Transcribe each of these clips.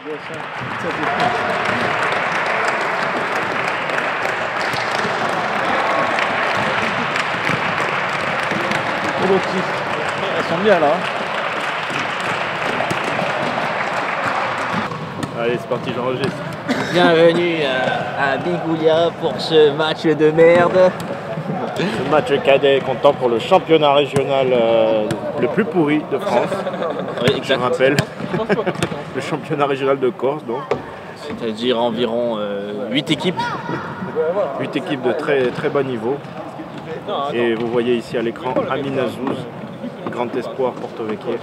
Elles sont bien là. Allez, c'est parti, j'enregistre. Bienvenue à Bigoulia pour ce match de merde. Ce match cadet comptant pour le championnat régional le plus pourri de France. Oui, exact. Je rappelle. Le championnat régional de Corse, donc. C'est-à-dire environ 8 équipes. 8 équipes de très très bas niveau. Et vous voyez ici à l'écran Amine Azouz, grand espoir Porto Vecchio.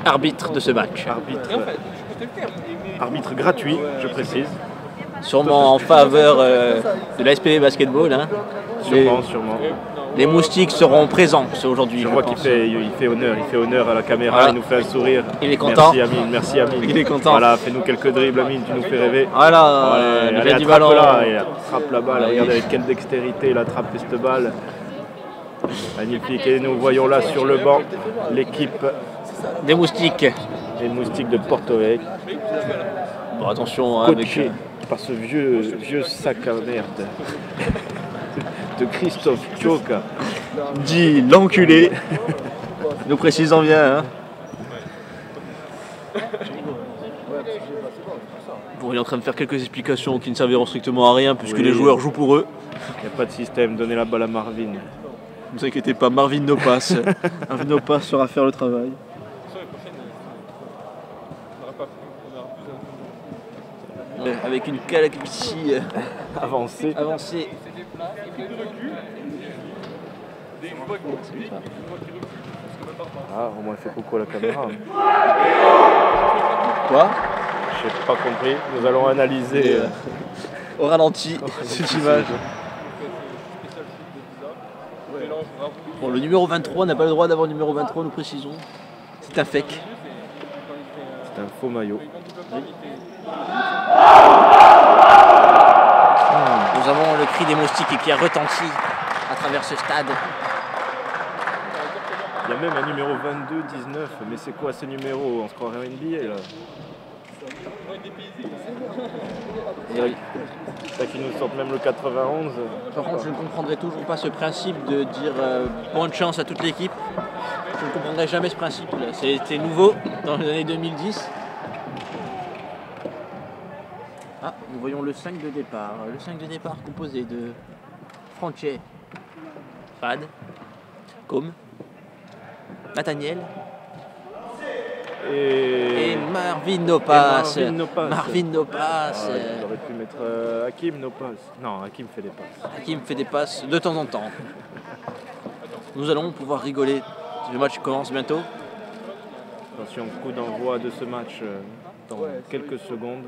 Arbitre de ce match. Arbitre gratuit, je précise. Sûrement en faveur de la SPV Basketball. Hein. Sûrement. Les moustiques seront présents aujourd'hui. Je vois qu'il fait honneur à la caméra, voilà. Il nous fait un sourire. Il est content. Merci Amine. Il est content. Voilà, fais-nous quelques dribbles Amine, tu nous fais rêver. Voilà, allez, du ballon. Là, et attrape la balle, regardez avec quelle dextérité il attrape cette balle. Magnifique, et nous voyons là sur le banc l'équipe des moustiques. Les moustiques de Porto Vecchio. Bon, attention coaché par ce vieux sac à merde de Christophe Tchoka. Dit l'enculé. Nous précisons bien. Hein. Bon, il est en train de faire quelques explications qui ne serviront strictement à rien puisque les joueurs jouent pour eux. Il n'y a pas de système, donnez la balle à Marvin. Ne vous inquiétez pas, Marvin Nopas. Marvin Nopas saura faire le travail. Avec une calvitie avancée. Ah, au moins fait coucou à la caméra. Quoi? Je n'ai pas compris. Nous allons analyser au ralenti cette image. Bon, le numéro 23 n'a pas le droit d'avoir le numéro 23, nous précisons. C'est un fake. C'est un faux maillot. Oui. Nous avons le cri des moustiques qui a retenti à travers ce stade. Il y a même un numéro 22, 19, mais c'est quoi ces numéros? On se croirait en NBA là. Là qui nous sortent même le 91. Par contre, je ne comprendrai toujours pas ce principe de dire bonne chance à toute l'équipe. Je ne comprendrai jamais ce principe. C'était nouveau dans les années 2010. Ah, nous voyons le 5 de départ. Le 5 de départ composé de Franche, Fad, Com, Nathaniel et Marvin Nopas. Marvin Nopas. Il aurait pu mettre Hakim Nopas. Non, Hakim fait des passes. Hakim fait des passes de temps en temps. Nous allons pouvoir rigoler. Le match commence bientôt. Attention, coup d'envoi de ce match dans quelques secondes.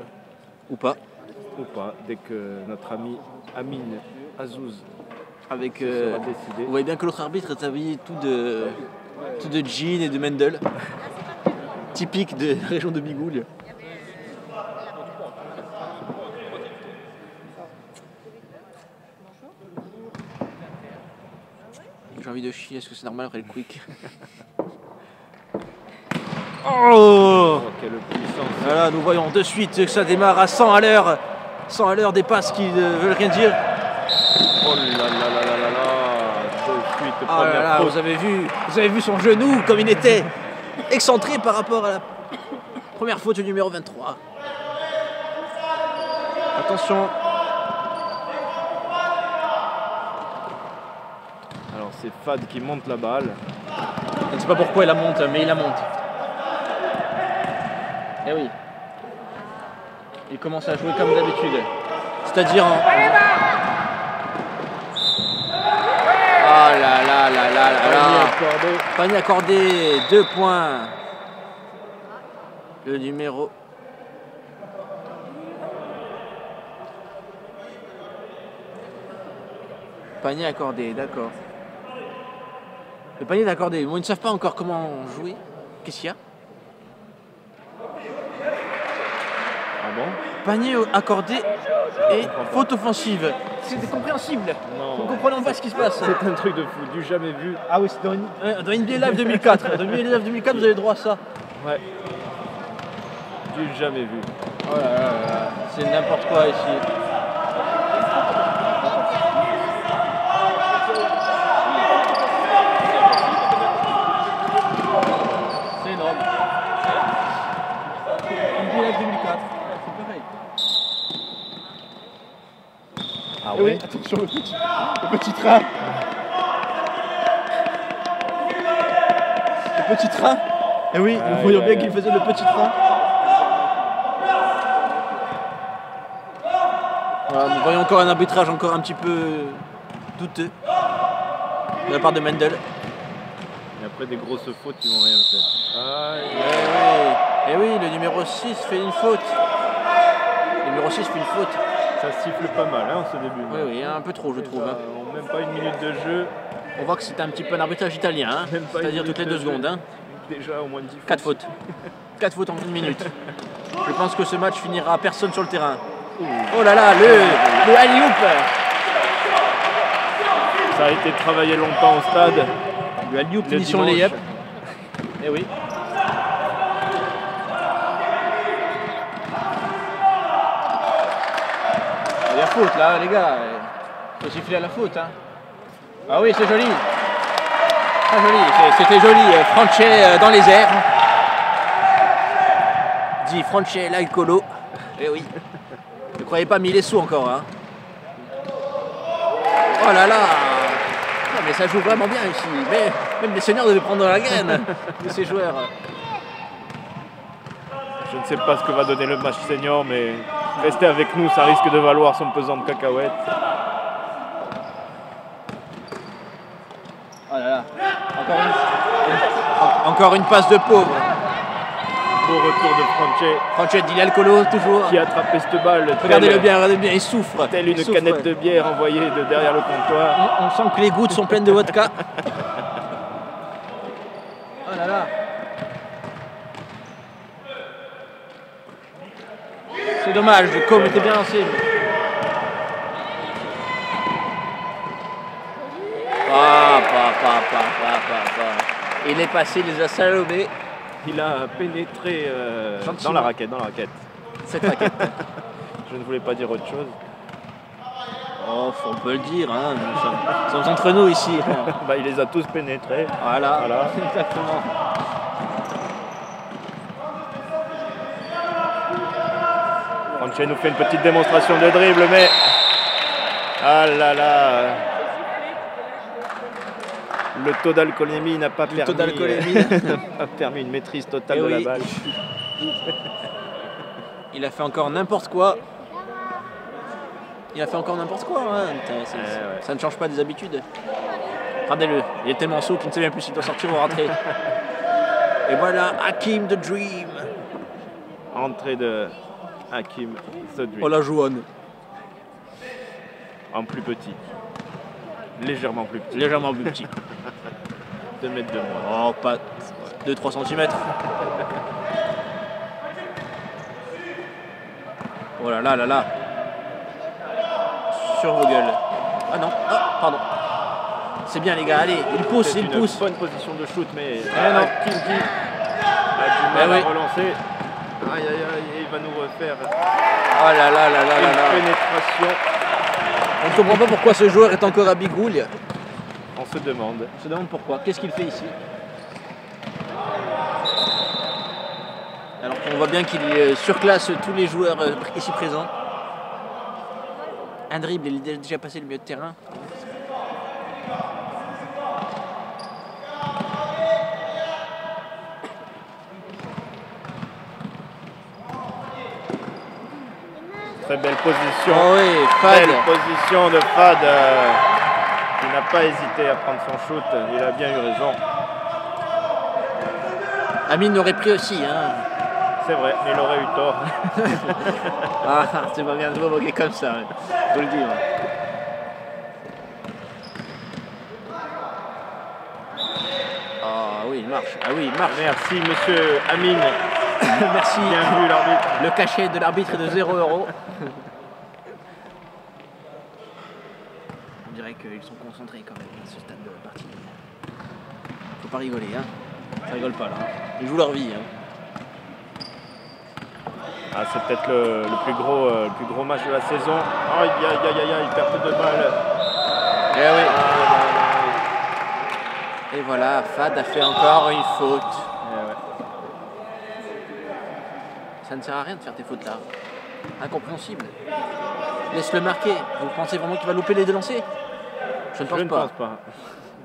Ou pas, dès que notre ami Amine Azouz avec sera décidé. Vous voyez bien que l'autre arbitre est habillé tout de jean et de Mendel. Typique de la région de Bigoulia. J'ai envie de chier, est-ce que c'est normal après le quick? Oh, quelle puissance. Voilà, nous voyons de suite que ça démarre à 100 à l'heure. 100 à l'heure, des passes qui ne veulent rien dire. Oh là là là là là là. De suite, oh là là, vous avez vu son genou comme il était excentré par rapport à la première faute du numéro 23. Attention. Alors c'est Fad qui monte la balle. Je ne sais pas pourquoi il la monte, mais il la monte. Eh oui. Il commence à jouer comme d'habitude. C'est-à-dire en... Oh là là là là là là. Panier accordé, 2 points. Le numéro... Panier accordé, d'accord. Le panier est accordé. Bon, ils ne savent pas encore comment jouer. Qu'est-ce qu'il y a? Ah bon? Panier accordé et faute offensive. C'est compréhensible. Vous comprenez pas ce qui se passe. C'est un truc de fou, du jamais vu. Ah oui, c'est dans NBA Live 2004. Dans NBA Live 2004, vous avez le droit à ça. Ouais. Du jamais vu. Oh là là là là. C'est n'importe quoi ici. C'est énorme. Depuis la 2004. C'est pareil. Ah Et ouais. oui, attention le petit train. Le petit train. Et oui, nous voyons bien qu'il faisait le petit train. Voilà, nous voyons encore un arbitrage encore un petit peu douteux de la part de Mendel. Et après des grosses fautes qui vont rien faire. Et oui, le numéro 6 fait une faute. Le numéro 6 fait une faute. Ça siffle pas mal hein, ce début. Oui, oui, un peu trop je trouve. Hein. Même pas une minute de jeu. On voit que c'est un petit peu un arbitrage italien, hein. C'est-à-dire toutes les 2 secondes. Hein. Déjà au moins 10 fautes. 4 fautes. 4 fautes en 1 minute. Je pense que ce match finira à personne sur le terrain. Oh là là, le alley-oop. Ça a été travaillé longtemps au stade. Le alley-oop finition layup. Eh oui. Il y a faute là, les gars. Il faut siffler à la faute. Hein. Ah oui, c'est joli. Très joli. C'était joli. Franchet dans les airs. Dit Franchet l'alcoolo. Eh oui. Ne croyez pas, mais il est sous encore. Hein. Oh là là. Non, mais ça joue vraiment bien ici. Mais même les seniors devaient prendre la graine de ces joueurs. Je ne sais pas ce que va donner le match senior, mais restez avec nous, ça risque de valoir son pesant de cacahuètes. Oh là là. Encore une passe de pauvre. Beau retour de Franchet. Franchet dit l'alcoolo toujours. Qui a attrapé cette balle. Regardez-le bien, il souffre. Telle une canette de bière envoyée de derrière le comptoir. On sent que les gouttes sont pleines de vodka. Oh là là. C'est dommage, le com était bien lancé. Il est passé, il les a salomés. Il a pénétré dans la raquette. Cette raquette. Je ne voulais pas dire autre chose. Oh, on peut le dire, hein. Nous sommes entre nous ici. Bah, il les a tous pénétrés. Voilà. Exactement. Franchet nous fait une petite démonstration de dribble, mais... Ah là là. Le taux d'alcoolémie n'a pas permis une maîtrise totale de la balle. Il a fait encore n'importe quoi. Hein. Ça ne change pas des habitudes. Regardez-le, il est tellement saut qu'il ne sait même plus s'il doit sortir ou rentrer. Et voilà, Hakim the Dream. Entrée de Hakim the Dream. Oh la jouane. En plus petit. Légèrement plus petit. 2 mètres de moins. Oh, pas 2-3 cm. Oh là là là là. Sur vos gueules. Ah non, pardon. C'est bien les gars, allez, il pousse. Bonne position de shoot, mais non. Kim a du mal à relancer. Aïe, il va nous refaire oh là là là là là. Pénétration. On ne comprend pas pourquoi ce joueur est encore à Bigouille. On se demande. Pourquoi. Qu'est-ce qu'il fait ici? Alors qu'on voit bien qu'il surclasse tous les joueurs ici présents. Un dribble, il est déjà passé le milieu de terrain. Très belle position. Oh oui, Fad. Belle position de Fad qui n'a pas hésité à prendre son shoot. Il a bien eu raison. Amine l'aurait pris aussi. Hein. C'est vrai, mais il aurait eu tort. C'est pas bien de vous moquer comme ça. Faut le dire. Ah oui, il marche. Merci, monsieur Amine. Merci. Bien vu, l'arbitre. Le cachet de l'arbitre est de 0 €. On dirait qu'ils sont concentrés quand même à ce stade de la partie. Faut pas rigoler, hein. Ça rigole pas là. Ils jouent leur vie. Hein. Ah, c'est peut-être le plus gros match de la saison. Aïe, aïe, aïe, aïe, aïe, perte de balle. Eh oui. Et voilà, Fad a fait encore une faute. Ouais. Ça ne sert à rien de faire tes fautes là. Incompréhensible. Laisse-le marquer. Vous pensez vraiment qu'il va louper les deux lancers? Je ne pense pas.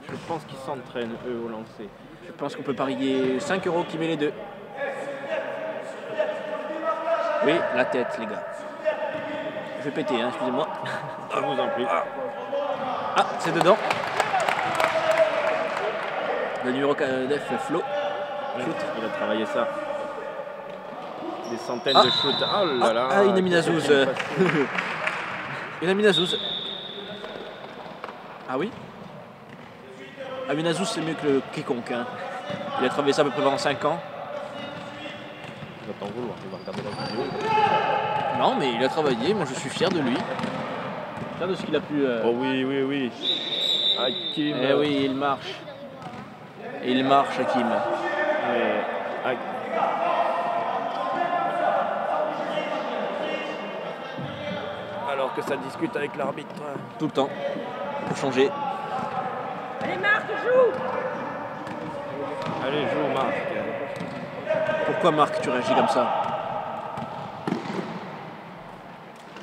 Je pense qu'ils s'entraînent eux au lancer. Je pense qu'on peut parier 5 € qui met les deux. Oui, la tête, les gars. Je vais péter, hein, excusez-moi. Je vous en prie. Ah, c'est dedans. Le numéro 9, Flo. Shoot. Il a travaillé ça. Des centaines de shoots. Oh là là. Ah, une Aminazouz. Une Aminazouz. Ah oui? Aminazouz, c'est mieux que le quiconque. Hein. Il a travaillé ça à peu près pendant 5 ans. Il va t'en vouloir, il va regarder la vidéo. Non, mais il a travaillé, moi je suis fier de lui. Fier de ce qu'il a pu... Oh oui, oui, oui. Hakim. Eh oui, il marche. Il marche, Hakim. Alors que ça discute avec l'arbitre. Tout le temps. Pour changer. Allez Marc, joue! Allez, joue Marc. Pourquoi Marc, tu réagis comme ça?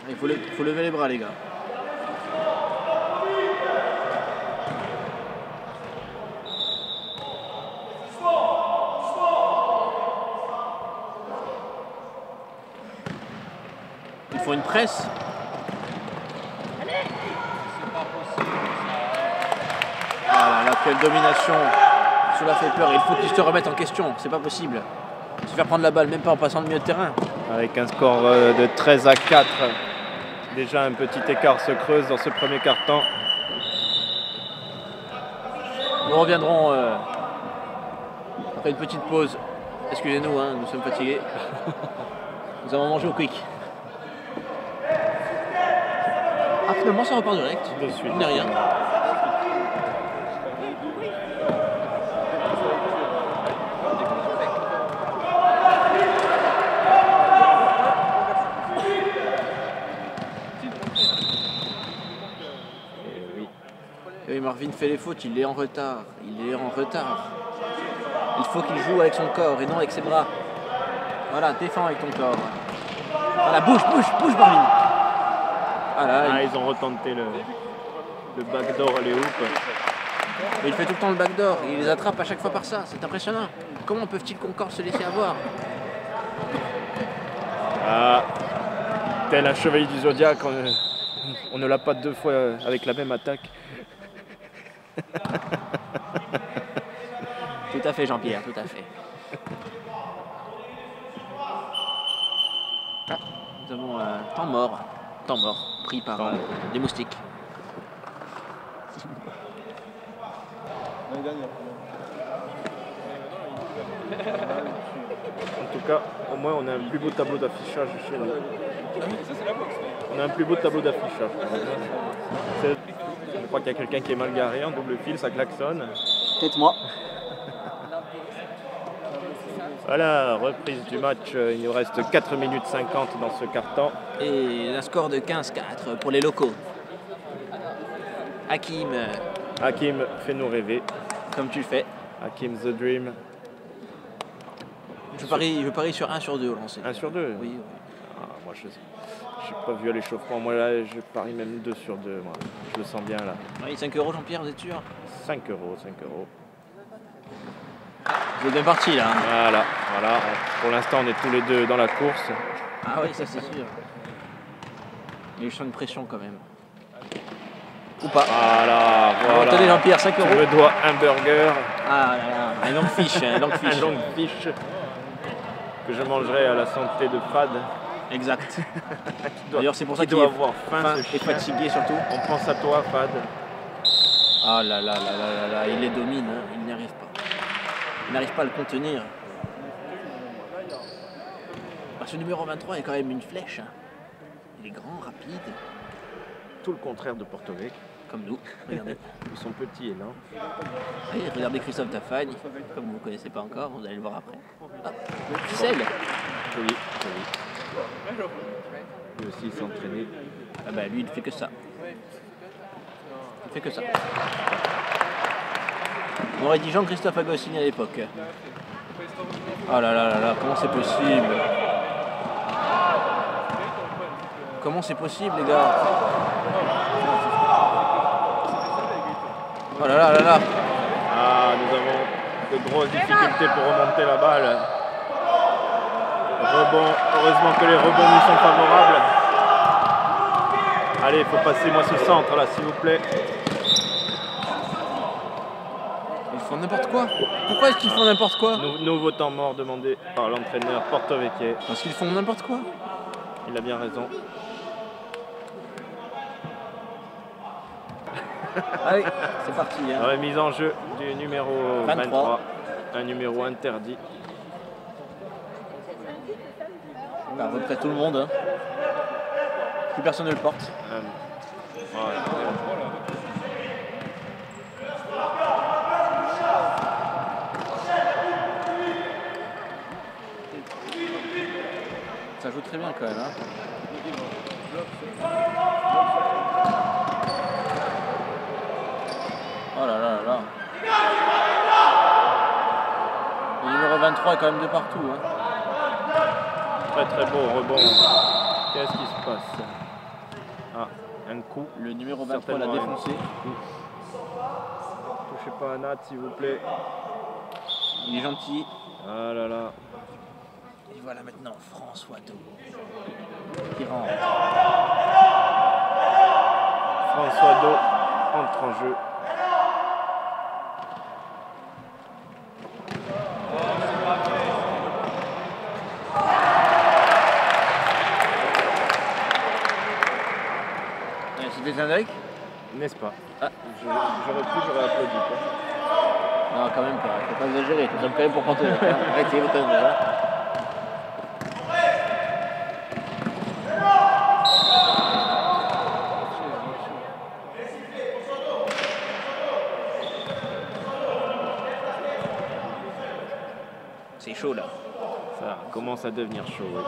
Il faut lever les bras, les gars. Il faut une presse. Ah là là, quelle domination. Cela fait peur. Il faut qu'ils se remettent en question. C'est pas possible. Se faire prendre la balle, même pas en passant le milieu de terrain. Avec un score de 13-4. Déjà un petit écart se creuse dans ce premier quart-temps. Nous reviendrons après une petite pause. Excusez-nous, hein, nous sommes fatigués. Nous avons mangé au quick. Ah, finalement, ça repart direct. De suite. Il n'est rien. Et oui, Marvin fait les fautes, il est en retard. Il est en retard. Il faut qu'il joue avec son corps et non avec ses bras. Voilà, défends avec ton corps. Voilà, bouge, Marvin. Voilà, ils ont retenté le backdoor à les hoops. Mais il fait tout le temps le backdoor, il les attrape à chaque fois par ça, c'est impressionnant. Comment peuvent-ils encore se laisser avoir? Ah, tel un chevalier du Zodiac, on ne l'a pas deux fois avec la même attaque. Tout à fait, Jean-Pierre, tout à fait. Ah, nous avons un temps mort, pris par des moustiques. En tout cas, au moins on a un plus beau tableau d'affichage chez nous. On a un plus beau tableau d'affichage. Je crois qu'il y a quelqu'un qui est mal garé en double fil, ça klaxonne. Peut-être moi. Voilà, reprise du match. Il nous reste 4 minutes 50 dans ce quart-temps. Et un score de 15-4 pour les locaux. Hakim. Hakim, fais-nous rêver. Comme tu le fais. Hakim the Dream. Je parie sur 1 sur 2 au lancer. 1 sur 2? Oui. Ah, moi je n'ai pas vu à l'échauffement. Moi là, je parie même 2 sur 2. Moi. Je le sens bien là. Oui, 5 € Jean-Pierre, vous êtes sûr? 5 €, 5 €. Vous êtes bien parti là. Voilà. Pour l'instant, on est tous les deux dans la course. Ah oui, ça c'est sûr. Mais je sens une pression quand même. Ou pas. Voilà. Attendez Jean-Pierre, 5 €. Tu me dois un burger. Ah là là, un long fiche. Un long fiche que je mangerai à la santé de Fad. Exact. D'ailleurs, c'est pour ça qu'il doit avoir faim et fatigué surtout. On pense à toi, Fad. Ah là là, il les domine, hein. Il n'y arrive pas. Il n'arrive pas à le contenir. Ah, ce numéro 23 est quand même une flèche. Hein. Il est grand, rapide. Tout le contraire de Porto Vecchio. Comme nous, regardez. Ils sont petits et lents. Oui, regardez Christophe Tafagne, comme vous ne connaissez pas encore, vous allez le voir après. Ah, ficelle. Joli. Lui aussi il s'est entraîné. Ah bah lui il fait que ça. Il fait que ça. On aurait dit Jean-Christophe Agostini à l'époque. Oh là là là là, comment c'est possible? Comment c'est possible les gars? Oh là là là là. Ah, nous avons de grosses difficultés pour remonter la balle. Rebond, heureusement que les rebonds nous sont favorables. Allez, il faut passer moi ce centre là, s'il vous plaît. Ils font n'importe quoi. Pourquoi est-ce qu'ils font n'importe quoi? Nouveau temps mort demandé par l'entraîneur Porto Vecchio. Parce qu'ils font n'importe quoi. Il a bien raison. Allez, c'est parti. Hein. Remise en jeu du numéro 23. Un numéro interdit. À peu près tout le monde. Hein. Plus personne ne le porte. Voilà. Ça joue très bien quand même. Hein. Oh là là là là. Le numéro 23 est quand même de partout. Hein. Très très beau rebond. Qu'est-ce qui se passe? Ah, un coup. Le numéro 23 l'a défoncé. Touchez pas à Nat s'il vous plaît. Il est gentil. Ah là là. Et voilà maintenant François Do qui rentre. François Do entre en jeu. C'était Zandrick? N'est-ce pas? Ah. J'aurais applaudi. Quoi. Non, quand même pas, faut pas exagérer, nous sommes quand même pour Panto. Arrêtez vos conneries. Hein. C'est chaud là. Ça commence à devenir chaud. Oui.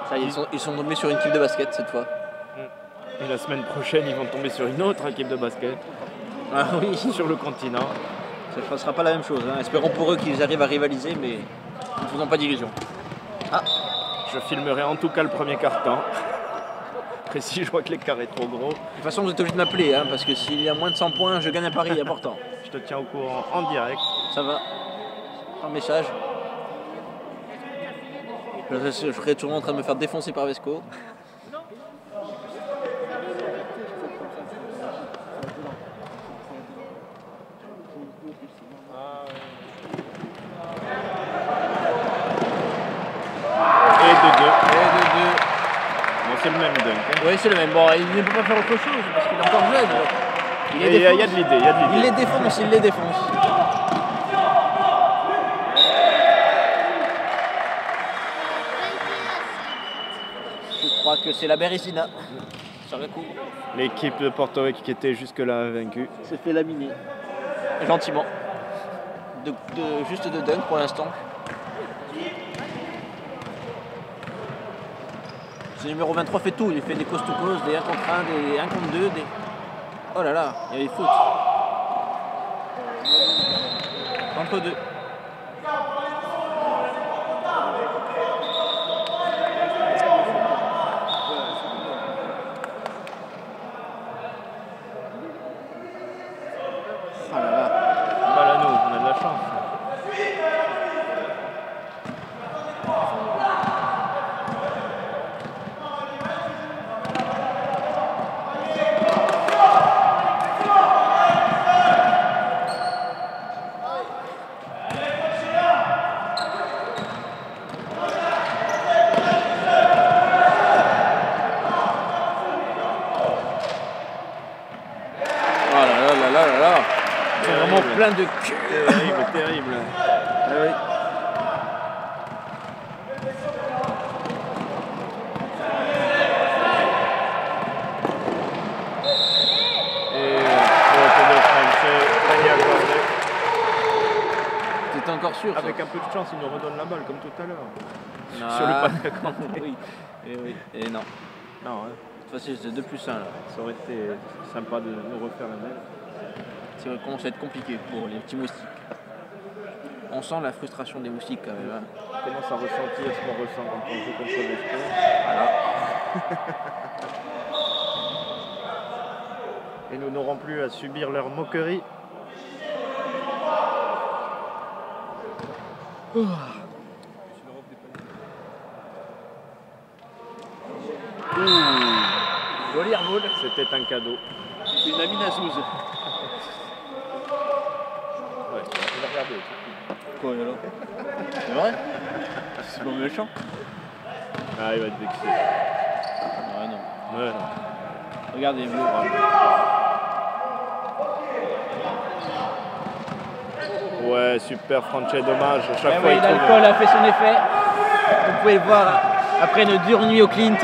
Ça y est, ils sont tombés sur une équipe de basket cette fois. Et la semaine prochaine, ils vont tomber sur une autre équipe de basket. Ah oui. Sur le continent. Ça ne sera pas la même chose. Hein. Espérons pour eux qu'ils arrivent à rivaliser, mais ne faisons pas d'illusions. Ah. Je filmerai en tout cas le premier quart-temps. Après, si je vois que l'écart est trop gros. De toute façon, vous êtes obligé de m'appeler, hein, parce que s'il y a moins de 100 points, je gagne un pari important. Je te tiens au courant en direct. Ça va. Un message. Je serai toujours en train de me faire défoncer par Vesco. Et de deux. Bon, c'est le même dunk. Hein. Oui, c'est le même. Bon, il ne peut pas faire autre chose parce qu'il est encore jeune. Il y a de l'idée. Il les défonce. Je crois que c'est la Bérésina. Sur le coup. L'équipe de Porto Vecchio qui était jusque-là vaincue. Se fait laminer. Gentiment. Juste de dunk pour l'instant. Ce numéro 23 fait tout. Il fait des cause to cause, des 1 contre 1, des 1 contre 2. Des... Oh là là, il y avait faute. Entre deux. Oh là là. Balle à nous, on a de la chance. Ils sont vraiment plein de cul. Terrible. Ah oui. Et pour le français, Daniel Bordet. T'étais encore sûr? Avec un peu de chance, il nous redonne la balle comme tout à l'heure. sur le panier à côté. Oui, et oui, et non. Non, hein. Cette fois-ci, c'est 2 plus 1 là. Ça aurait été sympa de nous refaire la même. Ça commence à être compliqué pour les petits moustiques. On sent la frustration des moustiques quand même. Hein. On commence à ressentir ce qu'on ressent quand on joue contre les sports. Voilà. Et nous n'aurons plus à subir leur moquerie. Joli Arnold. C'était un cadeau. Une amine Azouz. Ouais, on va regarder. Quoi alors? C'est vrai? C'est pas méchant. Ah, il va être vexé. Ouais, non. Ouais, non. Regardez, vous. Ouais, super Franchet, dommage. À chaque Eh fois, oui, il trouve... l'alcool a fait son effet. Vous pouvez le voir après une dure nuit au Clint,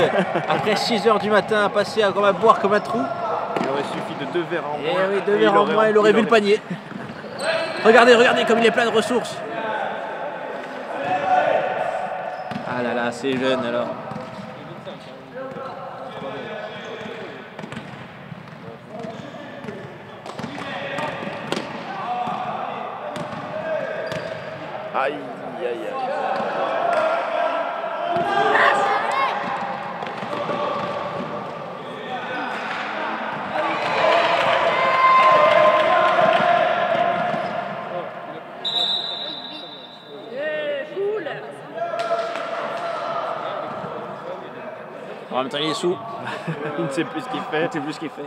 après 6 h du matin, à passer à boire comme un trou. Il aurait suffi de 2 verres en moins. Et oui, 2 verres en moins, il aurait vu le panier. Regardez, regardez comme il est plein de ressources. Ah là là, c'est jeune alors. Aïe, aïe, aïe. Cool. En même temps, il est sous. Il ne sait plus ce qu'il fait. Il ne sait plus ce qu'il fait.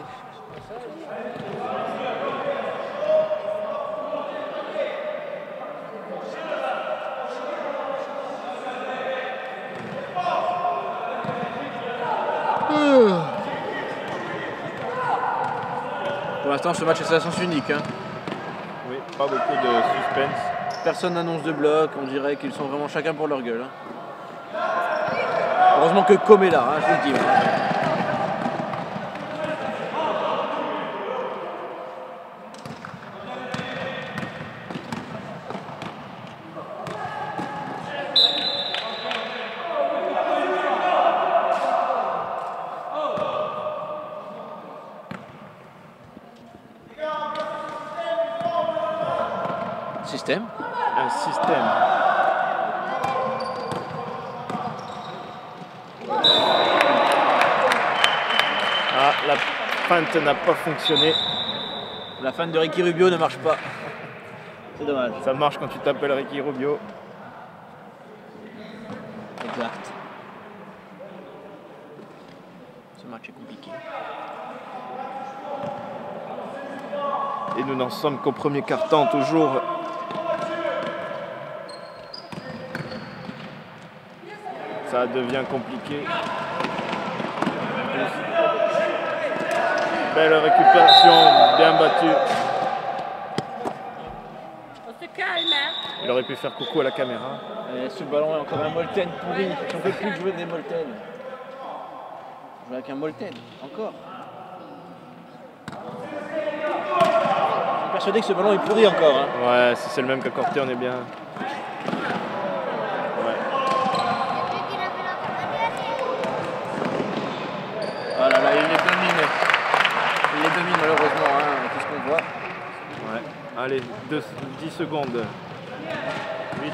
Pour l'instant, ce match est à sens unique. Hein. Oui, pas beaucoup de suspense. Personne n'annonce de bloc, on dirait qu'ils sont vraiment chacun pour leur gueule. Hein. Heureusement que Com est là, hein, je vous le dis. Système. Un système. Ah, la feinte n'a pas fonctionné. La feinte de Ricky Rubio ne marche pas. C'est dommage. Ça marche quand tu t'appelles Ricky Rubio. Exact. Ce match est compliqué. Et nous n'en sommes qu'au premier quart-temps toujours. Ça devient compliqué. Belle récupération, bien battue. On se calme, hein. Il aurait pu faire coucou à la caméra. Et ce ballon est encore un Molten pourri. J'en peux plus de jouer des Molten. Je joue avec un Molten, encore. Je suis persuadé que ce ballon est pourri encore. Hein. Ouais, si c'est le même qu'à Corté, on est bien. Ouais. Oh là là, il les domine. Il les domine malheureusement, hein, tout ce qu'on voit. Ouais. Allez, 10 secondes. 8.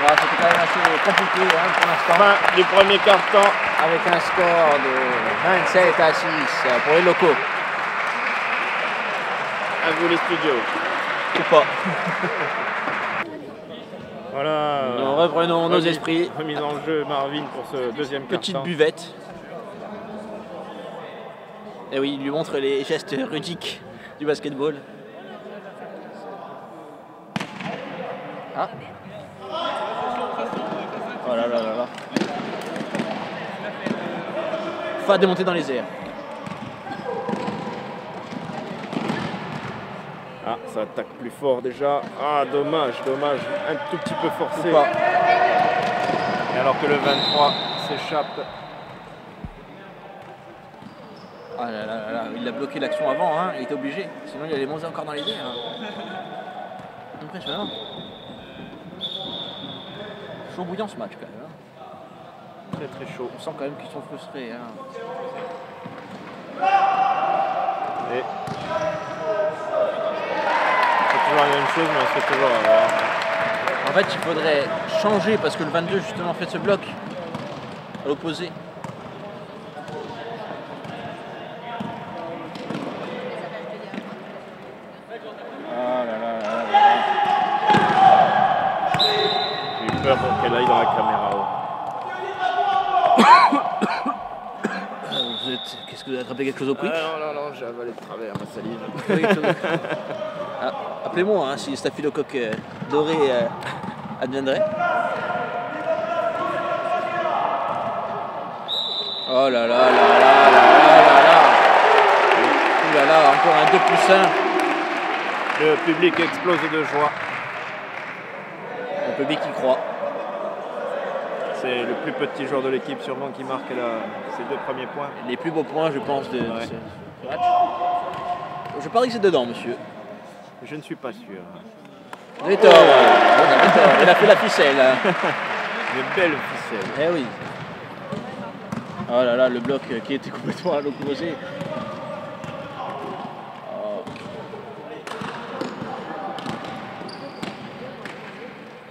Voilà, c'était quand même assez compliqué hein, pour l'instant. Fin du premier quart-temps. Avec un score de 27 à 6 pour les locaux. À vous les studios. Ou pas. Voilà. Nous reprenons nos esprits. Remise en jeu Marvin pour ce deuxième quart-temps. Petite buvette. Et oui, il lui montre les gestes rudiques du basketball. Ah. Oh là là là là. Fa démonter dans les airs. Ah, ça attaque plus fort déjà. Ah, dommage, dommage. Un tout petit peu forcé. Ou pas. Et alors que le 23 s'échappe. Ah là là là là, il a bloqué l'action avant, hein, il était obligé. Sinon il allait monter encore dans les airs. Hein. Impressionnant. Chaud bouillant ce match quand même. Hein. Très très chaud. On sent quand même qu'ils sont frustrés. Hein. Et... c'est toujours la même chose, mais on se fait toujours avoir. En fait, il faudrait changer parce que le 22 justement fait ce bloc à l'opposé. Ah là là là là. J'ai eu peur pour qu'elle aille dans la caméra. Qu'est-ce que vous avez attrapé quelque chose au quick? Non, j'ai avalé de travers ma salive. Ah, appelez-moi hein, si staphylocoque doré adviendrait. Oh là là là là là là là là. Ouh là là, encore un 2+1. Le public explose de joie. Le public y croit. C'est le plus petit joueur de l'équipe sûrement qui marque ses 2 premiers points. Les plus beaux points, je pense, de ce match. Je parie que c'est dedans, monsieur. Je ne suis pas sûr. Vous avez tort. Vous avez tort. Il a fait la ficelle. Une belle ficelle. Eh oui. Oh là là, le bloc qui était complètement à l'opposé. Oh.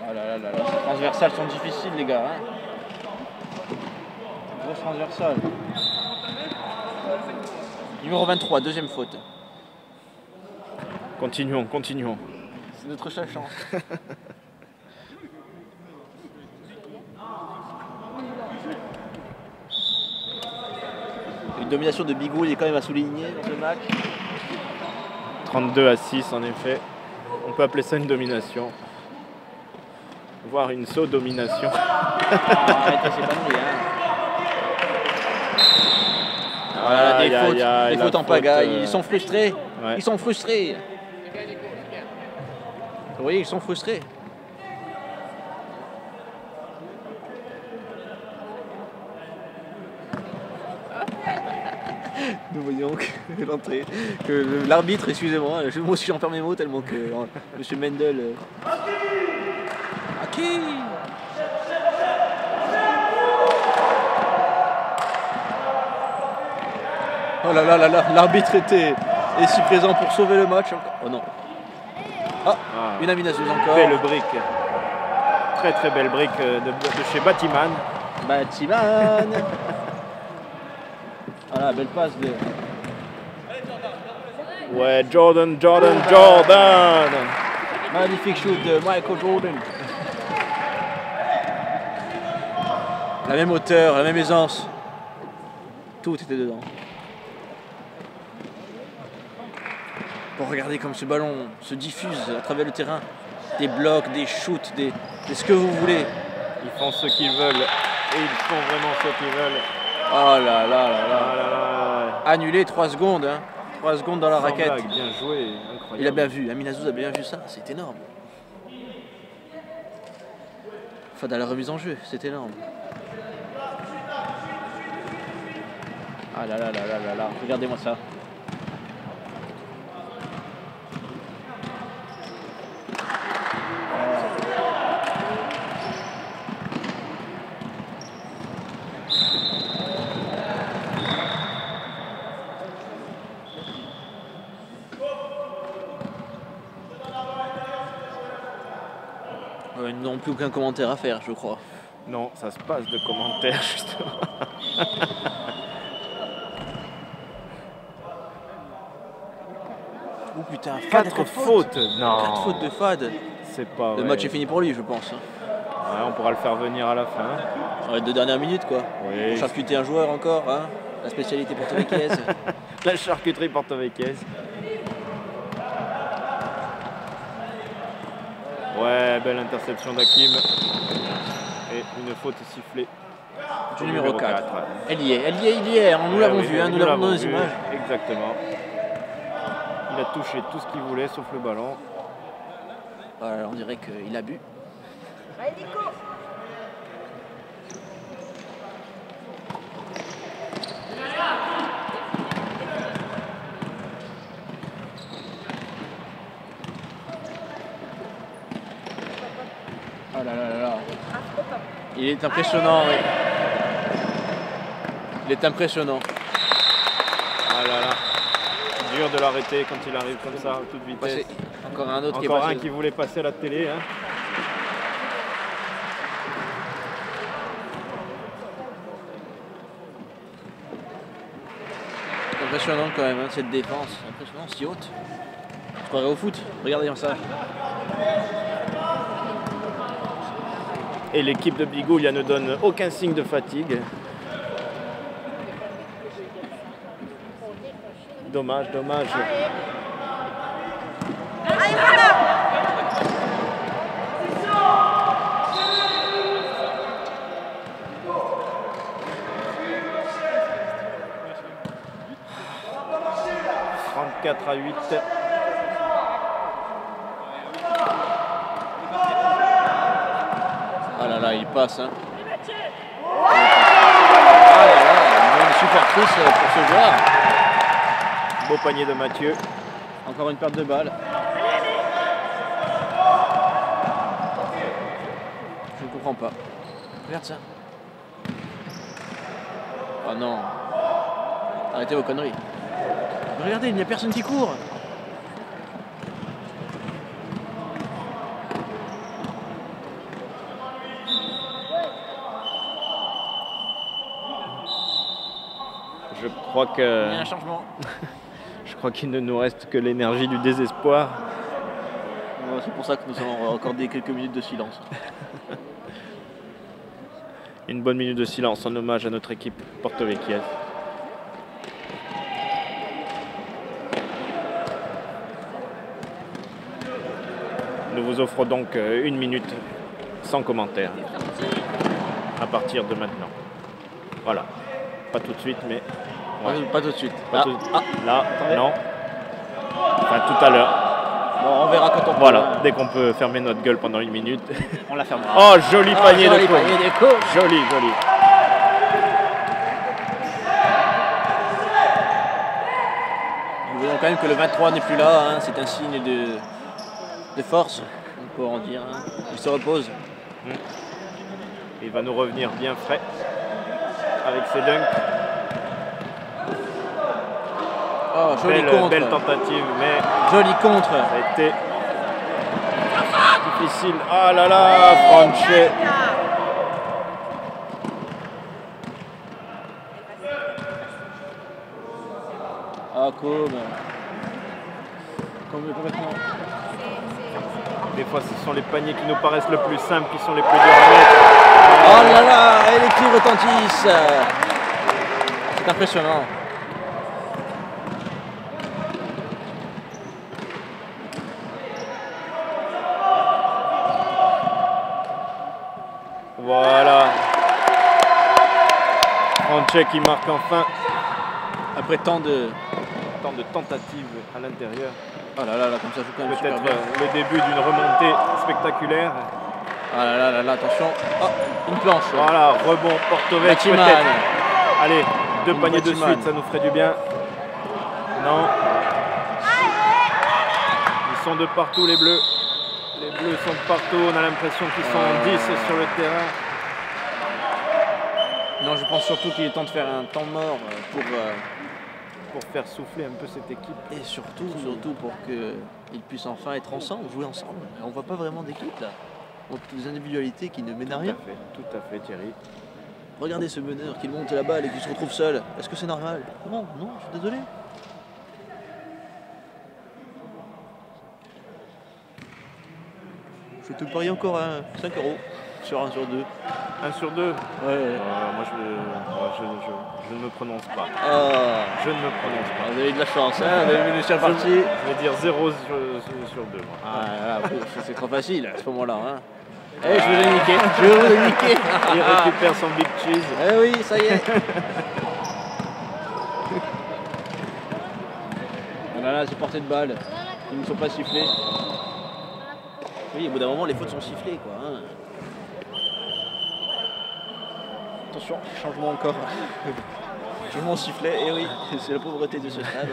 Oh là là là là. Ces transversales sont difficiles, les gars. Hein. Grosse transversale. Numéro 23, deuxième faute. Continuons. C'est notre seule chance. Une domination de Bigou, il est quand même à souligner dans ce match. 32-6 en effet. On peut appeler ça une domination. Voire une saut-domination. Arrêtez, c'est pas noué, hein. Voilà, des fautes en pagaille. Ils sont frustrés. Ouais. Ils sont frustrés. Vous voyez, ils sont frustrés. Nous voyons que l'entrée, que l'arbitre, excusez-moi, moi aussi j'en perds mes mots tellement que Monsieur Mendel. À qui? Oh là là là là, l'arbitre est si présent pour sauver le match. Oh non. Ah, une aminaseuse encore. Belle brique. Très très belle brique de chez Batiman. Batiman. Voilà, belle passe de... Ouais, Jordan. Magnifique shoot de Michael Jordan. La même hauteur, la même aisance. Tout était dedans. Pour regarder comme ce ballon se diffuse à travers le terrain. Des blocs, des shoots, des ce que vous voulez. Ils font ce qu'ils veulent. Et ils font vraiment ce qu'ils veulent. Oh là là là là. Ah là là. Annulé 3 secondes. Hein. 3 secondes dans la Sans raquette. blague, bien joué, incroyable. Il a bien vu, Aminazouz a bien vu ça, c'est énorme. Enfin, dans la remise en jeu, c'est énorme. Ah là là là là là là, regardez-moi ça. Ils n'ont plus aucun commentaire à faire, je crois. Non, ça se passe de commentaires, justement. Oh putain, 4 fautes. Non. 4 fautes de Fad. C'est pas Le vrai. match est fini pour lui, je pense. Ouais, on pourra le faire venir à la fin. Ça va être 2 dernières minutes, quoi. Oui. Pour charcuter un joueur encore, hein. La spécialité portoricaise. La charcuterie portoricaise. Ouais, belle interception d'Hakim. Et une faute sifflée. Du numéro 4. Elle y est. Nous l'avons vu, nous l'avons dans les images. Exactement. Il a touché tout ce qu'il voulait, sauf le ballon. Voilà, on dirait qu'il a bu. Il est impressionnant, oui. Il est impressionnant. Ah là là. Dur de l'arrêter quand il arrive comme ça, à toute vitesse. Encore un autre Encore qui est passé. un qui voulait passer à la télé. Hein. C'est impressionnant quand même, hein, cette défense. C'est impressionnant, si haute. Je croirais au foot. Regardez ça. Et l'équipe de Bigoulia ne donne aucun signe de fatigue. Dommage, dommage. Allez, voilà. « 34-8. Ah là là, il passe. Hein. Ah là là, une bonne supportrice pour ce joueur. Beau panier de Mathieu. Encore une perte de balle. Je ne comprends pas. Regarde ça. Oh non. Arrêtez vos conneries. Regardez, il n'y a personne qui court. Je crois Il y a que un changement. je crois qu'il ne nous reste que l'énergie du désespoir. C'est pour ça que nous avons accordé quelques minutes de silence. Une bonne minute de silence en hommage à notre équipe porto-vecchiaise. Nous vous offrons donc une minute sans commentaire à partir de maintenant. Voilà. Pas tout de suite, mais... ouais. Pas tout de suite. Pas Ah, tout- ah, Là, attendez. non. Enfin, tout à l'heure. bon, on verra quand on peut. Voilà, dès qu'on peut fermer notre gueule pendant une minute. On la fermera. Oh, joli panier joli de Côme. panier de Côme. Joli, joli. Nous voyons quand même que le 23 n'est plus là. Hein. C'est un signe de force, on peut en dire. Hein. Il se repose. Il va nous revenir bien frais avec ses dunks. Oh, joli contre. Belle tentative, mais Joli contre. ça a été difficile. Ah là là, Franche. Ah, Côme. Complètement. Des fois, ce sont les paniers qui nous paraissent le plus simples qui sont les plus durs à mettre. Oh là là, et les cris retentissent. C'est impressionnant. Voilà. Franche qui marque enfin. Après tant de... Tant de tentatives à l'intérieur. Oh là là, comme ça joue quand même super Peut-être bien. le début d'une remontée spectaculaire. Ah là là, attention. Oh, une planche. Voilà, rebond Porto-Vec Batiman. peut-être. Allez, deux Une paniers de Batiman. suite, ça nous ferait du bien. Non. Ils sont de partout les bleus. Les bleus sont de partout, on a l'impression qu'ils sont 10 sur le terrain. Non, je pense surtout qu'il est temps de faire un temps mort Pour faire souffler un peu cette équipe. et surtout pour qu'ils puissent enfin être ensemble, jouer ensemble. On voit pas vraiment d'équipe là. On voit des individualités qui ne mènent à rien. Tout à fait Thierry. Regardez ce meneur qui monte la balle et qui se retrouve seul. Est-ce que c'est normal? Non, non, je suis désolé. Je te parie encore à 5 € sur 1 sur 2. 1 sur 2. Ouais. Moi je ne me prononce pas. Ah, Je ne me prononce pas. vous avez de la chance, hein, vous avez vu le chien parti. Je vais dire 0 sur 2. Moi. Ah, c'est trop facile à ce moment-là. Hein. Eh, je vous ai niqué. Je vous ai niqué. Il récupère son big cheese. Eh oui, ça y est. Voilà, c'est portée de balle. Ils ne sont pas sifflés. Oui, au bout d'un moment, les fautes sont sifflées, quoi. Hein. Attention, changement encore. Changement sifflet, et oui, c'est la pauvreté de ce stade.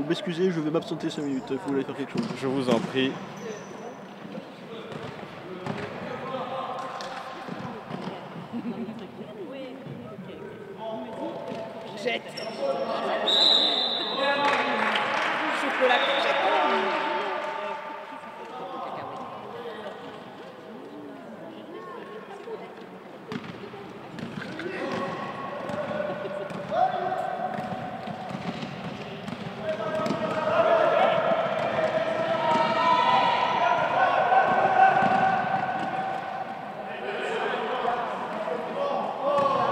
m'excuser, je vais m'absenter 5 minutes, il faut aller faire quelque chose. Je vous en prie. Jette. Chocolat, jette.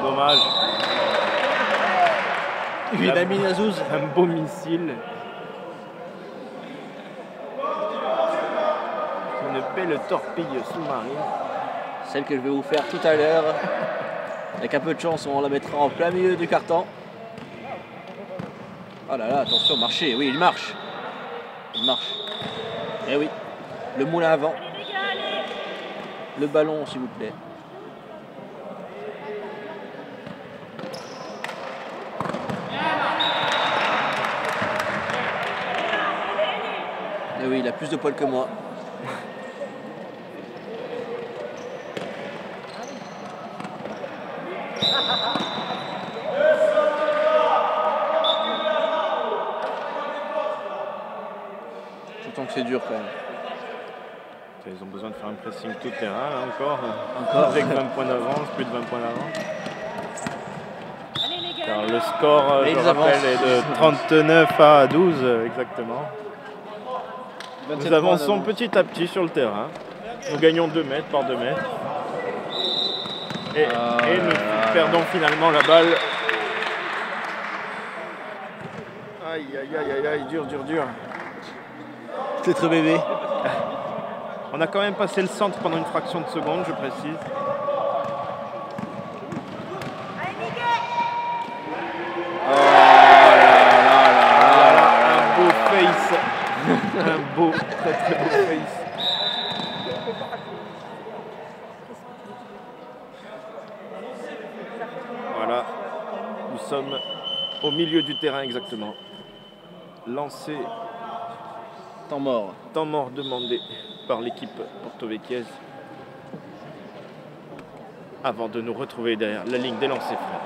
Dommage. Il a mis Azouz. Un beau missile. Une belle torpille sous-marine. Celle que je vais vous faire tout à l'heure. Avec un peu de chance, on la mettra en plein milieu du carton. Oh là là, attention, marcher. Oui, il marche. Il marche. Eh oui, le moulin à vent. Le ballon, s'il vous plaît. Eh oui, il a plus de poils que moi. J'entends que c'est dur quand même. Ils ont besoin de faire un pressing tout terrain là, encore. Encore. Avec 20 points d'avance, plus de 20 points d'avance. Allez les gars. Car le score, Et je ils rappelle, avancent. est de 39 à 12 exactement. 27 Nous avançons points d'avance. petit à petit sur le terrain. Nous gagnons 2 mètres par 2 mètres. Et nous perdons finalement la balle. Aïe, aïe, aïe, aïe, aïe, dur, dur, dur. C'est très bébé. On a quand même passé le centre pendant une fraction de seconde, je précise. Un beau face. Un beau, très très beau face. Voilà. Nous sommes au milieu du terrain exactement. Lancé, Temps mort. temps mort demandé par l'équipe porto-vecchiaise. Avant de nous retrouver derrière la ligne des lancers francs.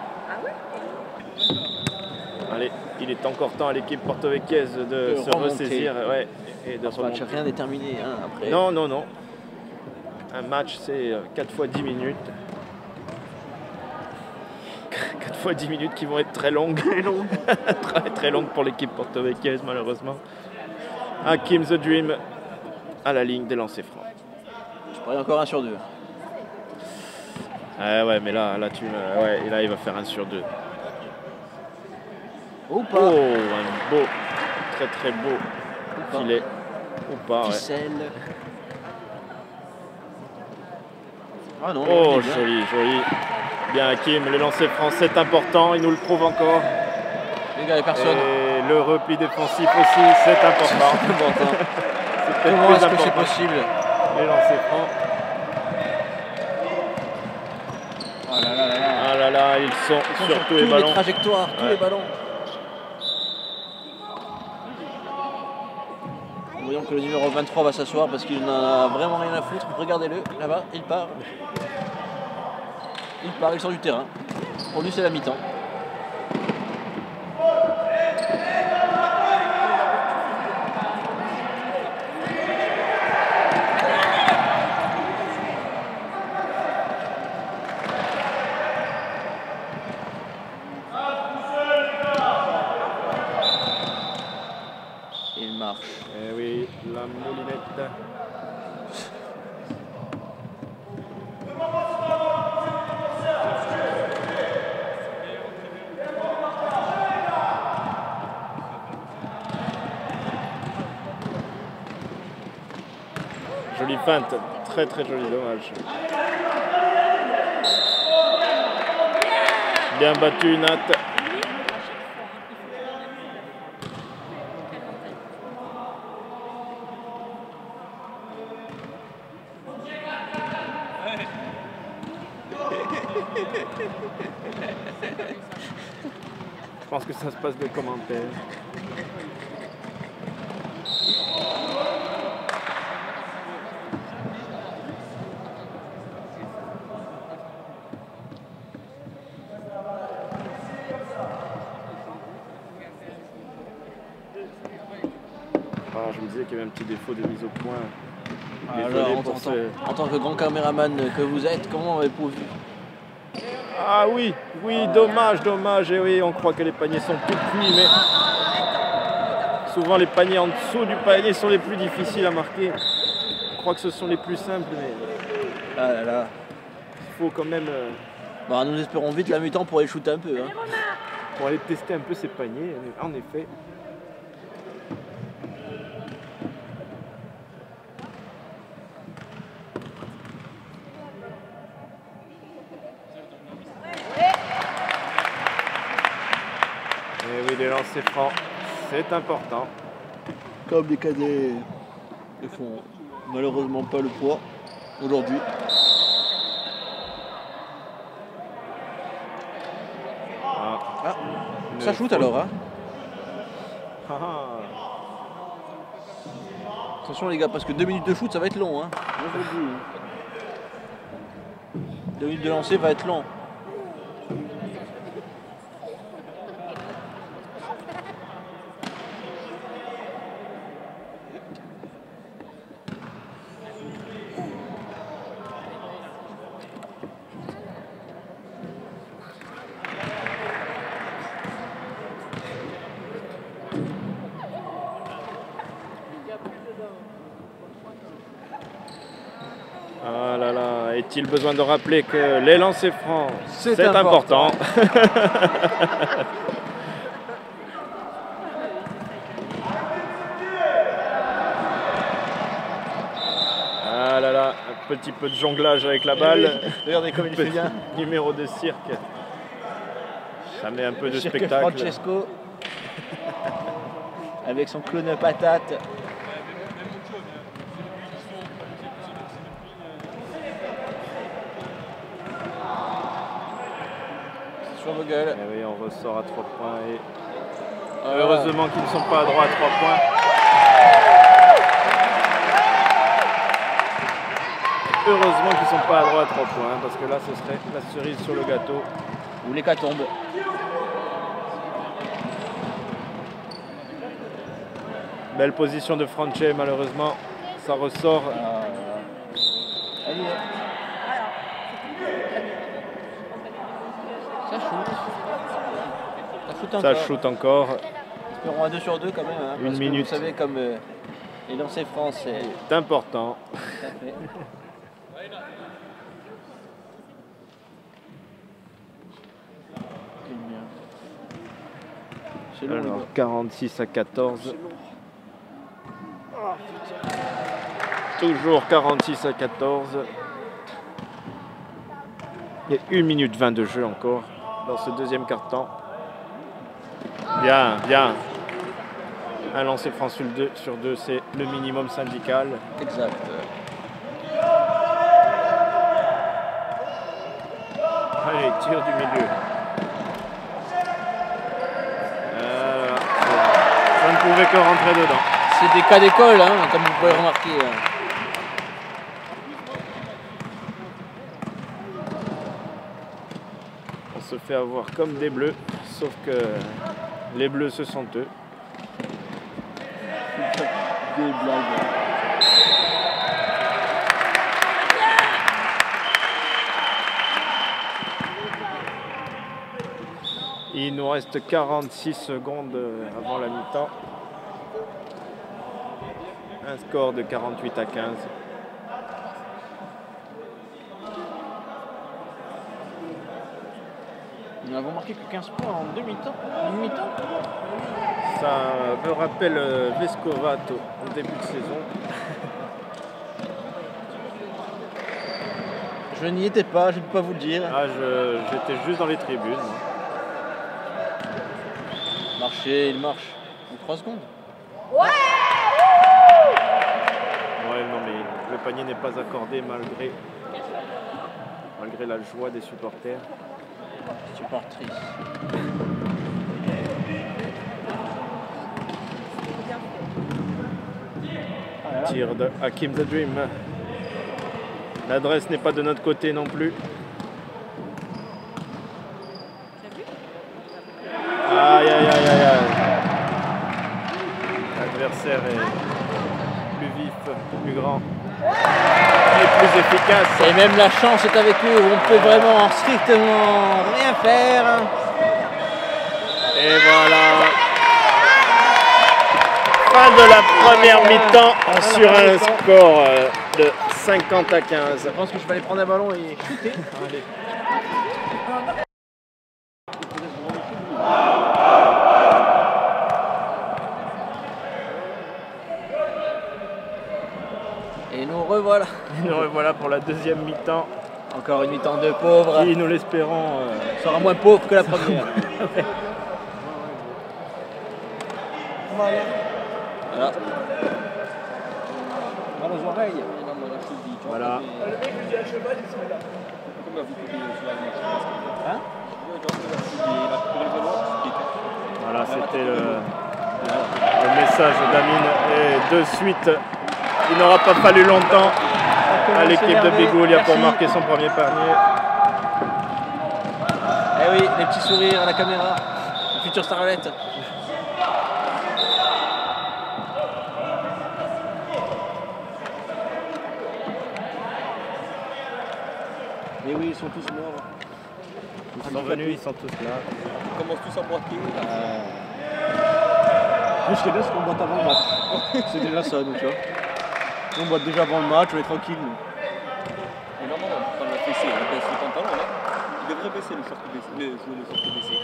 Allez, il est encore temps à l'équipe porto-vecchiaise de se remonter. ressaisir, ouais, et de Ce match, remonter. rien n'est terminé hein, après. Non, non, non. Un match, c'est 4 fois 10 minutes. 4 fois 10 minutes qui vont être très longues. Très, très longues pour l'équipe porto-vecchiaise, malheureusement. Hakim The Dream à la ligne des lancers francs. Je parie encore 1 sur 2. Ah ouais, mais là ouais, et là, il va faire 1 sur 2. Ou Oh, pas. un beau, très très beau pas. filet. Ou pas, ouais. Ficelle. Ah non, Oh, il est bien. joli, joli. Bien Hakim, le lancer franc, c'est important, il nous le prouve encore. Les gars, il y a personne. Et le repli défensif aussi, c'est important. C'est important. C'est Comment plus est-ce que c'est important. possible? Les lancers francs. Oh là là là là. Ah là là, ils sont Ils sont sur tous les toutes ballons. trajectoires, tous Ouais. les ballons. Nous voyons que le numéro 23 va s'asseoir parce qu'il n'en a vraiment rien à foutre. Regardez-le, là-bas, il part. Il part, il sort du terrain. Pour lui, c'est la mi-temps. Il marche. Eh oui, la moulinette. Jolie feinte, très très joli, dommage. Bien battu Nat. Je pense que ça se passe de commentaires. Ah, je me disais qu'il y avait un petit défaut de mise au point. Alors, Désolé pour ce... en tant que grand caméraman que vous êtes, comment avez-vous vu? Ah oui, oui, dommage, dommage. Et oui, on croit que les paniers sont plus cuits, mais souvent les paniers en dessous du panier sont les plus difficiles à marquer. Je crois que ce sont les plus simples, mais Ah là là. il faut quand même Bon, nous espérons vite la mi-temps pour aller shooter un peu. Hein. pour aller tester un peu ces paniers. En effet. Et oui, les lancers francs, c'est important. Comme les cadets ne font malheureusement pas le poids aujourd'hui. Ah, Une ça shoot faute. alors. Hein. Ah, ah. Attention les gars, parce que 2 minutes de shoot ça va être long. Hein. 2 minutes de lancer va être long. Ah là là, est-il besoin de rappeler que les lancers francs, c'est important. important. Ah là là, un petit peu de jonglage avec la balle. Regardez comme il fait bien. Numéro de cirque. Ça met un peu de Cirque spectacle. Francesco. Avec son clone patate. Sur vos gueules. Et oui, on ressort à 3 points. Et Voilà. heureusement qu'ils ne sont pas à droit à 3 points. Heureusement qu'ils ne sont pas à droit à 3 points, parce que là, ce serait la cerise sur le gâteau. Ou l'hécatombe. Belle position de Franche, malheureusement, ça ressort. Allez. Ça shoot. Ça shoot encore. Ça shoot encore. Espérons un 2 sur 2 quand même. Hein, Une parce que minute. vous savez comme les lancers francs c'est... C'est important. Tout à fait. C'est long, les Alors, gars. 46 à 14. Toujours 46 à 14. Il y a 1 minute 20 de jeu encore dans ce deuxième quart-temps. Bien, bien. Un lancer franc sur 2, c'est le minimum syndical. Exact. Allez, tir du milieu. Ça ne pouvait que rentrer dedans. C'est des cas d'école, hein, comme vous pouvez remarquer. Hein. On se fait avoir comme des bleus, sauf que les bleus ce sont eux. Des blagues. Il nous reste 46 secondes avant la mi-temps. Un score de 48 à 15. Nous n'avons marqué que 15 points en demi-temps. Une mi-temps. Ça me rappelle Vescovato en début de saison. Je n'y étais pas, je ne peux pas vous le dire. Ah, j'étais juste dans les tribunes. Marcher, il marche. En 3 secondes. Ouais, non mais le panier n'est pas accordé malgré la joie des supporters. Supportrice. Tir de Hakim the Dream. L'adresse n'est pas de notre côté non plus. Aïe aïe aïe aïe aïe. L'adversaire est plus vif, plus grand et plus efficace. Et même la chance est avec eux, où on peut vraiment strictement rien faire. Et voilà. Fin de la première mi-temps sur un score de 50 à 15. Je pense que je vais aller prendre un ballon et shooter. Allez. Et nous revoilà. Et nous revoilà pour la deuxième mi-temps. Encore une mi-temps de pauvre. Qui, nous l'espérons, sera moins pauvre que la première. Voilà. Mal aux oreilles. Voilà. Hein? Voilà, c'était le message d'Amine. Et de suite, il n'aura pas fallu longtemps à l'équipe de Bigoulia pour marquer son premier panier. Eh oui, les petits sourires à la caméra. Le futur Starlet. Mais oui, ils sont tous morts. Ils sont venus, ils sont tous là. Ils commencent tous à boiter. Nous, ce qui est bien, c'est qu'on boite avant le match. C'est déjà ça, nous, tu vois. On boite déjà avant le match, on est tranquille, nous. Mais normalement, on peut pas le baisser, on baisse le pantalon là. Il devrait baisser le short baissé, jouer le short baissé.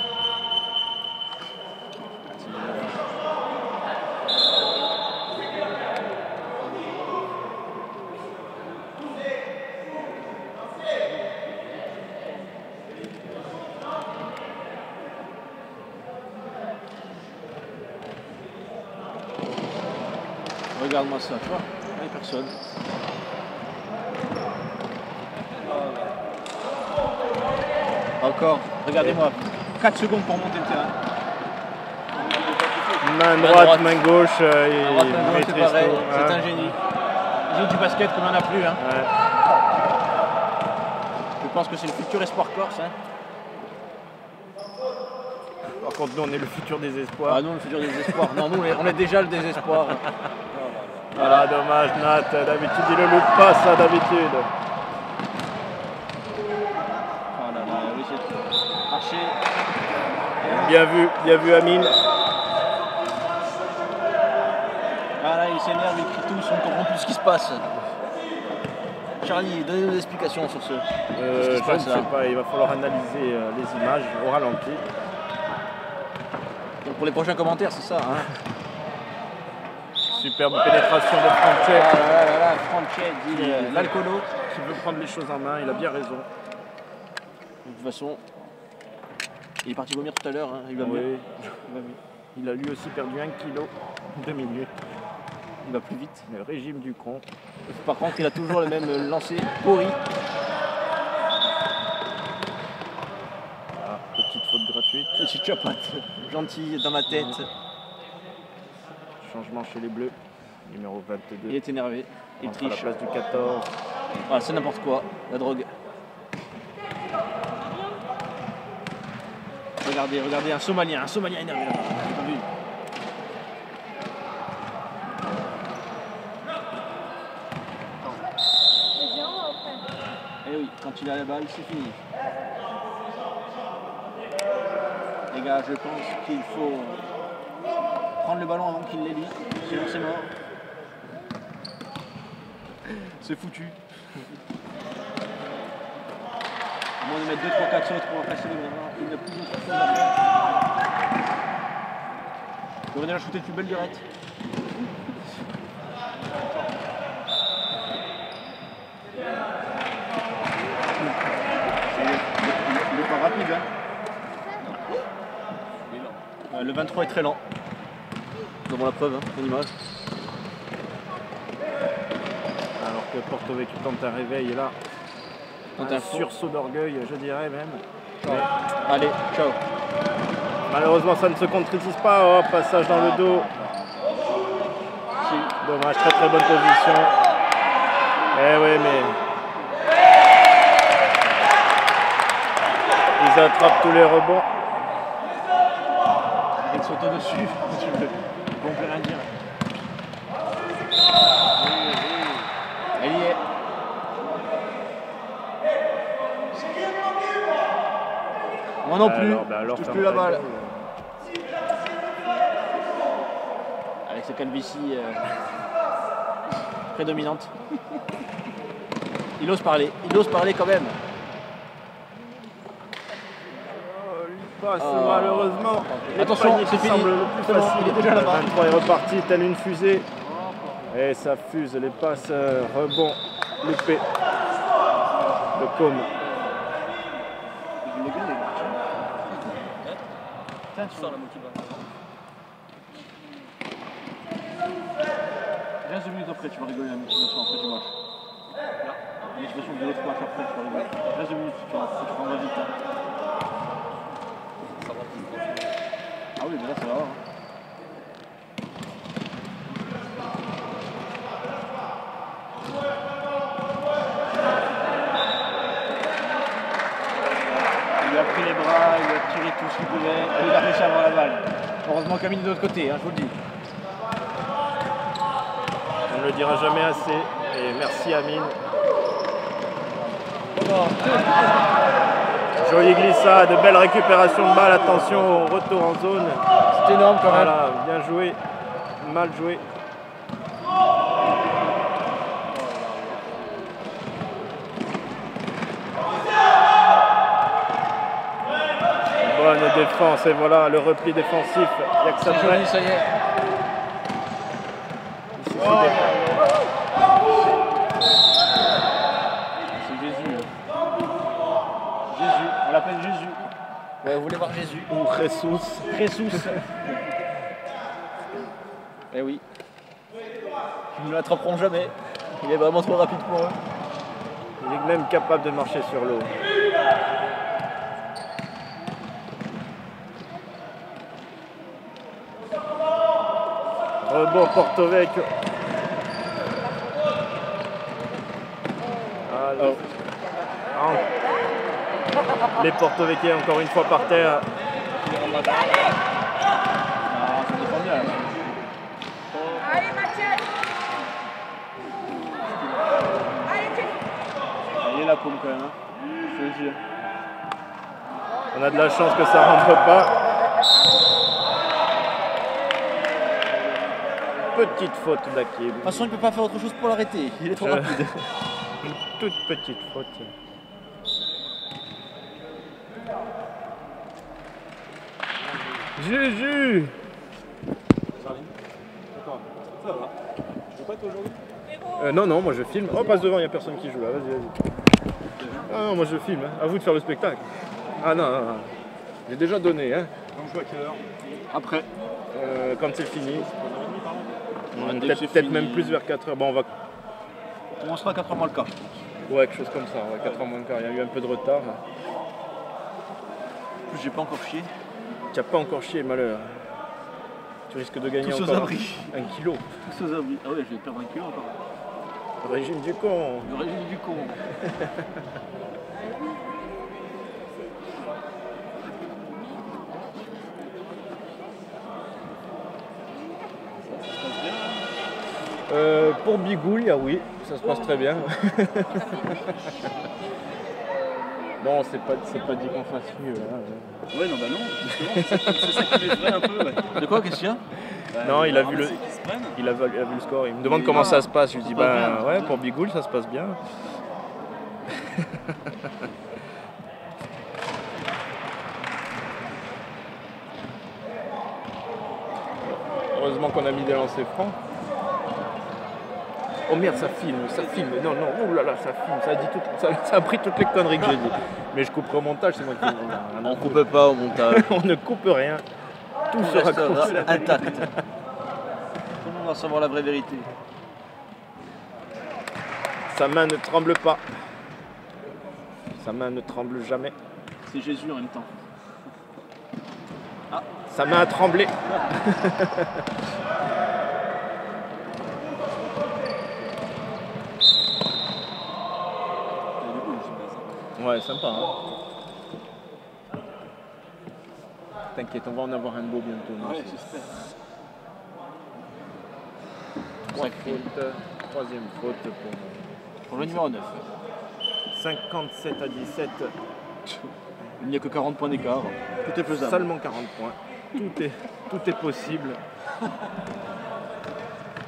Regarde-moi ça, tu vois. Il n'y a personne. Encore, regardez-moi. 4 secondes pour monter le terrain. Main droite, main gauche, C'est maîtrise pareil, tout. c'est un génie. Il joue du basket comme il n'y en a plus. Hein. Ouais. Je pense que c'est le futur espoir corse. Hein. Par contre, nous, on est le futur des espoirs. Ah non, le futur des espoirs. Non, nous, on est déjà le désespoir. Voilà, dommage, Nat. D'habitude, il ne loupe pas ça, d'habitude. Oh là là, oui, c'est marché. Bien vu, Amine. Ah là, il s'énerve, il crie tous, on ne comprend plus ce qui se passe. Charlie, donnez-nous des explications sur ce. Je ne sais pas, il va falloir analyser les images au ralenti. Donc pour les prochains commentaires, c'est ça. Hein. Superbe pénétration de Franchet. Ah là là là, Franchet dit l'alcoolo. Qui veut prendre les choses en main, il a bien raison. De toute façon, il est parti vomir tout à l'heure, hein. Il va mieux. Il a lui aussi perdu 1 kg en 2 minutes. Il va plus vite. Le régime du con. Par contre, il a toujours le même lancer pourri. Ah, petite faute gratuite. Petite chapotte, gentille dans ma tête. Changement chez les Bleus, numéro 22. Il est énervé, il Entre la triche. place du 14. Ah, c'est n'importe quoi, la drogue. Regardez, un Somalien énervé là-bas. J'ai pas vu. Eh oui, quand il a la balle, c'est fini. Les gars, je pense qu'il faut prendre le ballon avant qu'il l'ait lui, sinon c'est mort. C'est foutu. À moins de mettre 2, 3, 4 autres pour passer les ballons, il n'a plus d'autre chose à faire. Il aurait déjà shooté le plus belle durette. Il est pas rapide, hein. Le 23 est très lent. Nous avons la preuve, hein, une image. Alors que Porto Vecchio tente un réveil là. Tente Un un fou. sursaut d'orgueil, je dirais même. Mais Allez, ciao. malheureusement, ça ne se concrétise pas. Oh, passage dans le dos. Dommage, très bonne position. Eh oui, mais ils attrapent tous les rebonds. Il saute au-dessus. On peut rien dire. Moi non plus. Alors, je touche plus la balle. Avec ce calvitie prédominante. Il ose parler quand même. Passe, malheureusement. Attention, c'est fini. Le plus facile. Il est déjà là-bas. 23 est reparti, telle une fusée. Et ça fuse, les passes, rebond, loupé. Le com. Tiens, tu sors la motivation. 15 minutes après, tu vas rigoler la motivation après du match. La motivation de l'autre match après, tu vas rigoler. 15 minutes, tu prendras vite. Hein. Ça va vite. Ah oui, mais là, ça va. Hein. Il lui a pris les bras, il lui a tiré tout ce qu'il pouvait, et il a réussi à avoir la balle. Heureusement Camille est de l'autre côté, hein, je vous le dis. On ne le dira jamais assez. Et merci Amine. Jolie glissade, belle récupération de balle. Attention au retour en zone. C'est énorme quand même. Voilà, bien joué. Mal joué. Bonne défense et voilà le repli défensif. Il n'y a que ça de C'est vrai. joli, ça y est. Il suffit de- C'est Jésus. Jésus, on l'appelle Jésus. Ouais, vous voulez voir Jésus? Ou Jesus. Ressus. Eh oui. Ils ne l'attraperont jamais. Il est vraiment trop rapide pour eux. Il est même capable de marcher sur l'eau. Rebond Porto Vecchio. Alors, les Porto Vecchio encore une fois par terre. Ah, c'est défendu là. Allez, Mathieu. Allez, Il est là, Koum, quand même. Hein. Je te le dis. On a de la chance que ça rentre pas. Petite faute d'Akib. De toute façon, il ne peut pas faire autre chose pour l'arrêter. Il est trop rapide. Une toute petite faute. Juju. Ça va. Tu veux pas être aujourd'hui? Non, moi je filme. Oh, passe devant, il n'y a personne qui joue là. Vas-y, vas-y. Ah non, moi je filme. Hein. À vous de faire le spectacle. Ah non, non, non. J'ai déjà donné. Hein. On joue à quelle heure? Après. Quand c'est fini. Dès que c'est Peut-être fini. même plus vers 4h. Bon, on va. On commencera à 4h moins le quart. Ouais, quelque chose comme ça. Ouais, 4h moins le quart. Il y a eu un peu de retard. En plus, j'ai pas encore chié. Tu n'as pas encore chié, malheur. Tu risques de gagner Tous aux encore abris. 1 kilo. Tous aux abris. Ah ouais, je vais perdre 1 kilo encore. Le régime du con. Le régime du con. Pour Bigouille, oui, ça se passe très bien. Bon, c'est pas dit qu'on fasse mieux. Hein. Ouais, non, bah non, justement, c'est ça qui m'effraie un peu. Ouais. De quoi, qu'est-ce qu'il y a? Non, il a vu le- C'est qu'ils se prennent. Il a vu le score, il me demande comment ça se passe. Je lui dis, Ça se passe ben bien. ouais, pour Bigouille, ça se passe bien. Heureusement qu'on a mis des lancers francs. Oh merde, ça filme. Non, non, oh là là, ça filme. Ça a pris toutes les conneries que j'ai dit. Mais je couperai au montage, c'est moi qui. On coupe pas au montage. On ne coupe rien. Tout sera coupé. Intact. Tout le monde va savoir la vraie vérité. Sa main ne tremble pas. Sa main ne tremble jamais. C'est Jésus en même temps. Sa main a tremblé. Ouais, sympa. Hein. T'inquiète, on va en avoir un beau bientôt. nous Ouais, aussi. j'espère. Troisième faute Pour le numéro 9. 57 à 17. Il n'y a que 40 points d'écart. Tout est faisable. Seulement 40 points. Tout est possible.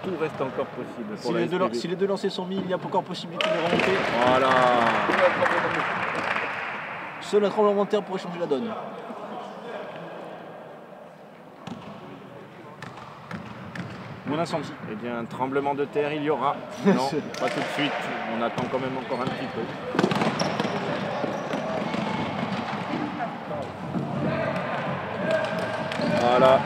Tout reste encore possible. Pour Si les deux lancers sont mis, il y a encore possibilité de remonter. Voilà. Seul un tremblement de terre pourrait changer la donne. Ou un incendie. Eh bien, un tremblement de terre, il y aura. Non, pas tout de suite. On attend quand même encore un petit peu. Voilà.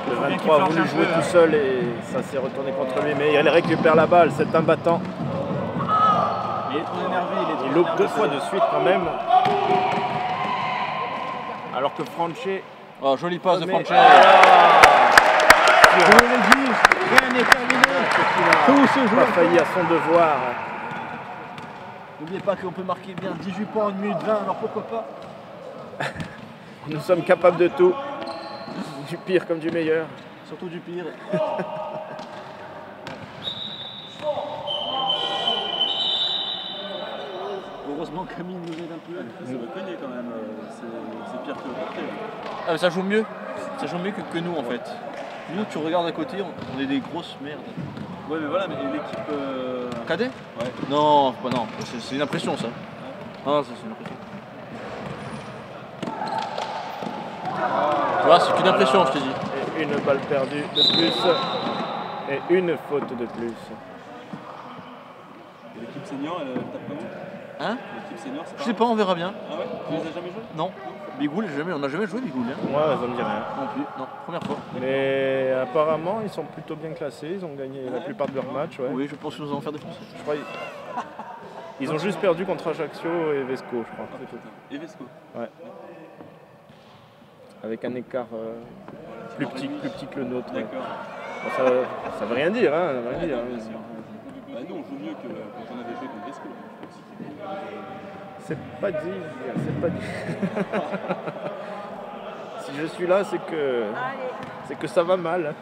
Le 23 a voulu jouer tout seul et ça s'est retourné contre lui. Mais il récupère la balle, c'est un battant. Il est trop énervé. Il loupe 2 fois de suite quand même. Alors que Franché... Oh, jolie passe de Franché. Je vous l'ai dit, rien n'est terminé. Tout se joue. Il a failli à son devoir. N'oubliez pas qu'on peut marquer bien 18 points en 1 minute 20, alors pourquoi pas. Nous sommes capables de tout. Du pire comme du meilleur. Surtout du pire. Heureusement Camille nous aide un peu. Ça va cogner quand même, c'est pire que le portrait. Ah mais ça joue mieux. Ça joue mieux que nous en fait. Nous tu regardes à côté, on est des grosses merdes. Ouais mais voilà, mais l'équipe... Cadet? Ouais. Non, c'est une impression ça. Non, c'est une impression. Tu vois, c'est qu'une impression, Voilà. je te dis. Et une balle perdue de plus. Et une faute de plus. Et l'équipe senior, elle tape comment? Hein? L'équipe senior, c'est Je sais pas, on verra bien. Ah ouais? Tu les as jamais joués? Non. Bigoul, on n'a jamais joué Bigoul. Hein. Ouais, ça me dit rien. Non plus, non, première fois. Mais apparemment, ils sont plutôt bien classés. Ils ont gagné la plupart de leurs matchs. Ouais. Oui, je pense que nous allons faire défoncer. Je crois ils ont juste perdu contre Ajaccio et Vesco, je crois. Ah putain. Et Vesco? Ouais. Avec un écart plus petit que le nôtre. Ouais. D'accord. Bon, ça veut rien dire, hein. Ça veut rien dire, Bien hein. sûr. Bah nous on joue mieux que quand on avait joué contre Vesco. C'est pas dit, c'est pas dit. Si je suis là, c'est que ça va mal.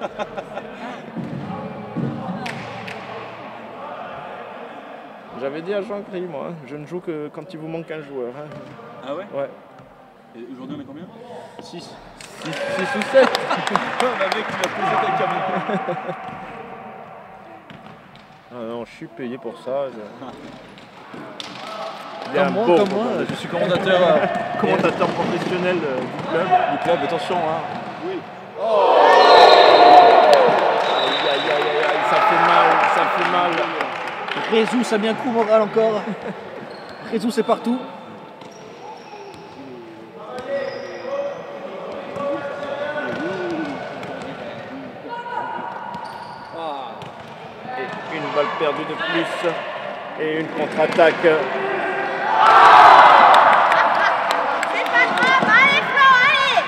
J'avais dit à Jean-Cry, moi, hein, je ne joue que quand il vous manque un joueur. Hein. Ah ouais? Ouais. Et aujourd'hui on est combien? 6. 6 ou 7. Le mec il a posé ta caméra. Ah non, je suis payé pour ça. Comme moi, je suis commentateur professionnel du club. du club, attention. Hein. Oui. Aïe, aïe, aïe, aïe, ça fait mal. Rézou, ça a mis un coup moral encore. Rézou, c'est partout. Et une balle perdue de plus. Et une contre-attaque. C'est pas grave, allez Flo, allez!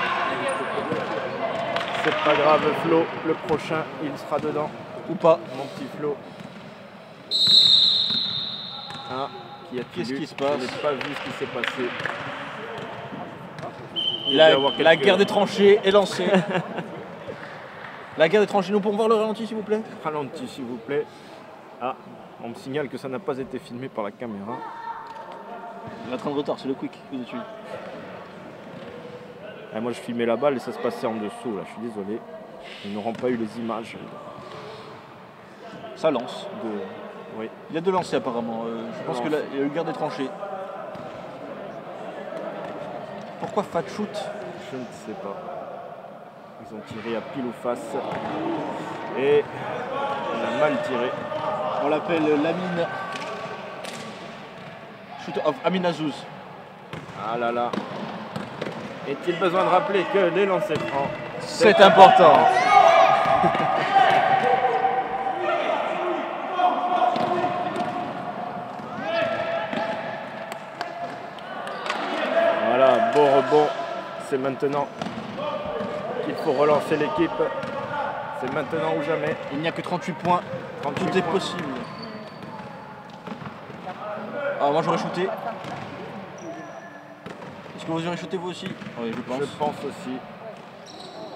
C'est pas grave, Flo. Le prochain, il sera dedans. Ou pas. Mon petit Flo. Ah, Qu'est-ce qui se passe? Je n'ai pas vu ce qui s'est passé. La guerre des tranchées est lancée. La guerre des tranchées, nous pouvons voir le ralenti s'il vous plaît? Ralenti, s'il vous plaît. Ah, on me signale que ça n'a pas été filmé par la caméra. Il a train de retard, c'est le quick que vous êtes suivi. Ah, moi, je filmais la balle et ça se passait en dessous. Là, je suis désolé. Ils n'auront pas eu les images. Ça lance. Oui. Il y a 2 lancers apparemment. Je pense qu'il y a eu guerre des tranchées. Pourquoi fat shoot? Je ne sais pas. Ils ont tiré à pile ou face. Et on a mal tiré. On l'appelle Lamine. Shoot of Amin Azouz. Ah là là. Est-il besoin de rappeler que les lancers francs, C'est important. Voilà, beau rebond. C'est maintenant qu'il faut relancer l'équipe. C'est maintenant ou jamais. Il n'y a que 38 points. 38 Tout est points. possible. Ah, moi j'aurais shooté. Est-ce que vous aurez shooté vous aussi? Oui, je pense. Je pense aussi.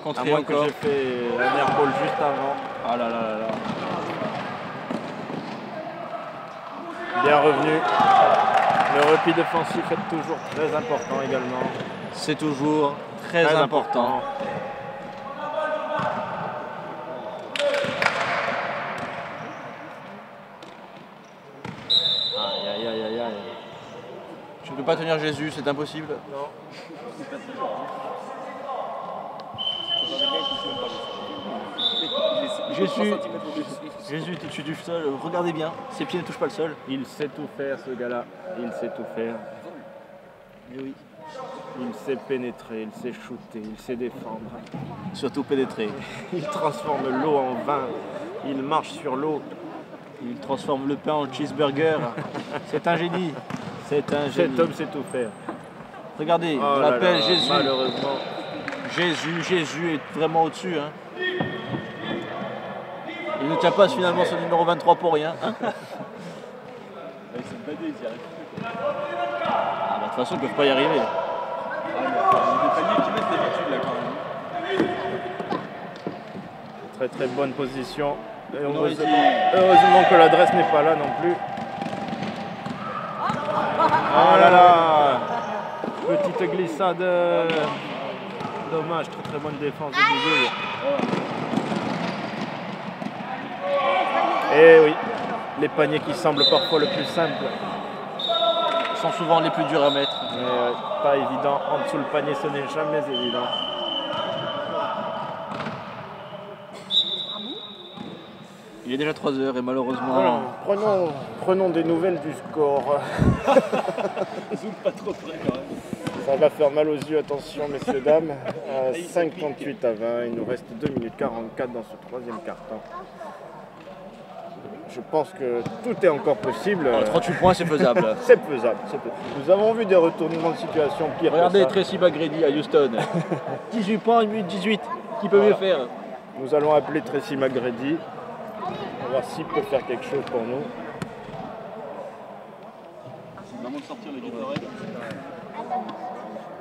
À Contré moins que encore. j'ai fait un airball juste avant. Ah là là là là. Bien revenu. Le repli défensif est toujours très important également. C'est toujours très important. Aïe, aïe, aïe, aïe, aïe. Tu ne peux pas tenir Jésus, c'est impossible. Non. Jésus est au-dessus du sol, regardez bien, ses pieds ne touchent pas le sol. Il sait tout faire, ce gars-là. Il sait tout faire. Mais oui. Il sait pénétrer, il sait shooter, il sait défendre. Surtout pénétrer. Il transforme l'eau en vin. Il marche sur l'eau. Il transforme le pain en cheeseburger. C'est un génie. C'est un génie. Cet homme sait tout faire. Regardez, Oh on là l'appelle là, Jésus. Malheureusement. Jésus est vraiment au-dessus. Hein. Il ne tient pas finalement son numéro 23 pour rien. Hein. Ils sont badés, ils y arrivent. Ah, bah, de toute façon, ils ne peuvent pas y arriver. Il y a des paniers qui mettent d'habitude là quand même. Très très bonne position. Et On aurait heureusement que l'adresse n'est pas là non plus. Oh là là. Petite glissade. Dommage, très très bonne défense de Bidouille. Et oui, les paniers qui semblent parfois le plus simple. Sont souvent les plus durs à mettre. Mais pas évident. En dessous le panier, ce n'est jamais évident. Il est déjà 3 heures et malheureusement. Voilà, prenons des nouvelles du score. Zoom pas trop près quand même. Ça va faire mal aux yeux, attention messieurs, dames. 58 à 20, il nous reste 2 minutes 44 dans ce troisième quart-temps. Je pense que tout est encore possible. 38 points, c'est faisable. C'est faisable, Nous avons vu des retournements de situation pires. Regardez que ça. Tracy McGrady à Houston. 18 points, 18. Qui peut mieux faire? Nous allons appeler Tracy McGrady. On va voir s'il peut faire quelque chose pour nous. C'est vraiment de sortir le Gatorade.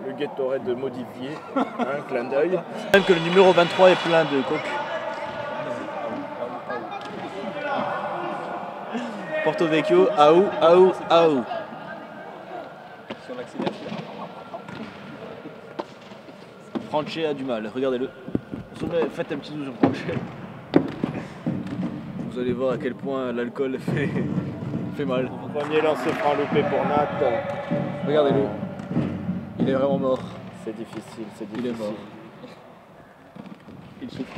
Le Gatorade modifié, un clin d'œil. Même que le numéro 23 est plein de coke. Porto Vecchio, aou, aou, aou. Si on accélère, Franche a du mal, regardez-le. Faites un petit zoom sur Franche. Vous allez voir à quel point l'alcool fait mal. Premier lancer franc loupé pour Nat. Regardez-le. Il est vraiment mort. C'est difficile, c'est Il difficile. est mort. Il souffre.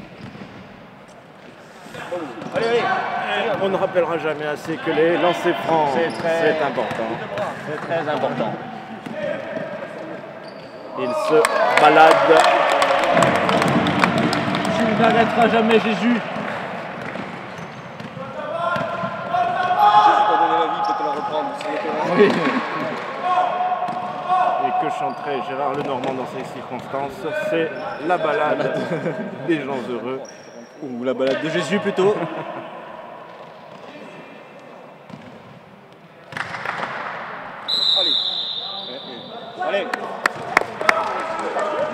Allez, allez. On ne rappellera jamais assez que les lancers francs, c'est important. C'est très important. Il se balade. Tu n'arrêteras jamais Jésus. Jésus t'a donné la vie, peut-être la reprendre sur le terrain. Oui. Et que chanterait Gérard Lenormand dans ces circonstances? C'est la balade des gens heureux. Ou la balade de Jésus plutôt. Allez.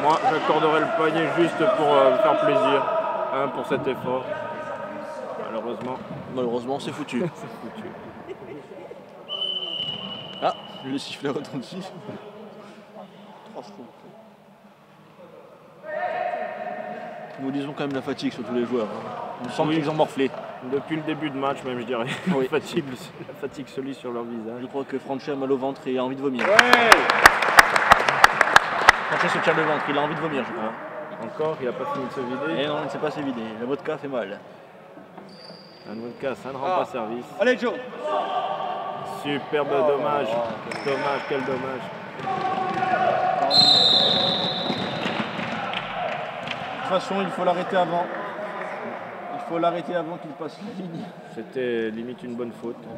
Moi, j'accorderai le panier juste pour faire plaisir, hein, pour cet effort. Malheureusement, c'est foutu. C'est foutu. Ah, le sifflet retentit. Nous lisons quand même la fatigue sur tous les joueurs. On sent qu'ils ont morflé. Depuis le début de match, même, je dirais. Oui. La fatigue se lit sur leur visage. Je crois que Franchi a mal au ventre et a envie de vomir. Ouais. Franchi se tient le ventre, il a envie de vomir, je crois. Encore, il n'a pas fini de se vider. Et non, il ne s'est pas se vider. La vodka fait mal. Un vodka, ça ne rend pas service. Allez, Joe. Superbe dommage. Dommage, quel dommage. De toute façon, il faut l'arrêter avant. Il faut l'arrêter avant qu'il passe la ligne. C'était limite une bonne faute. Non,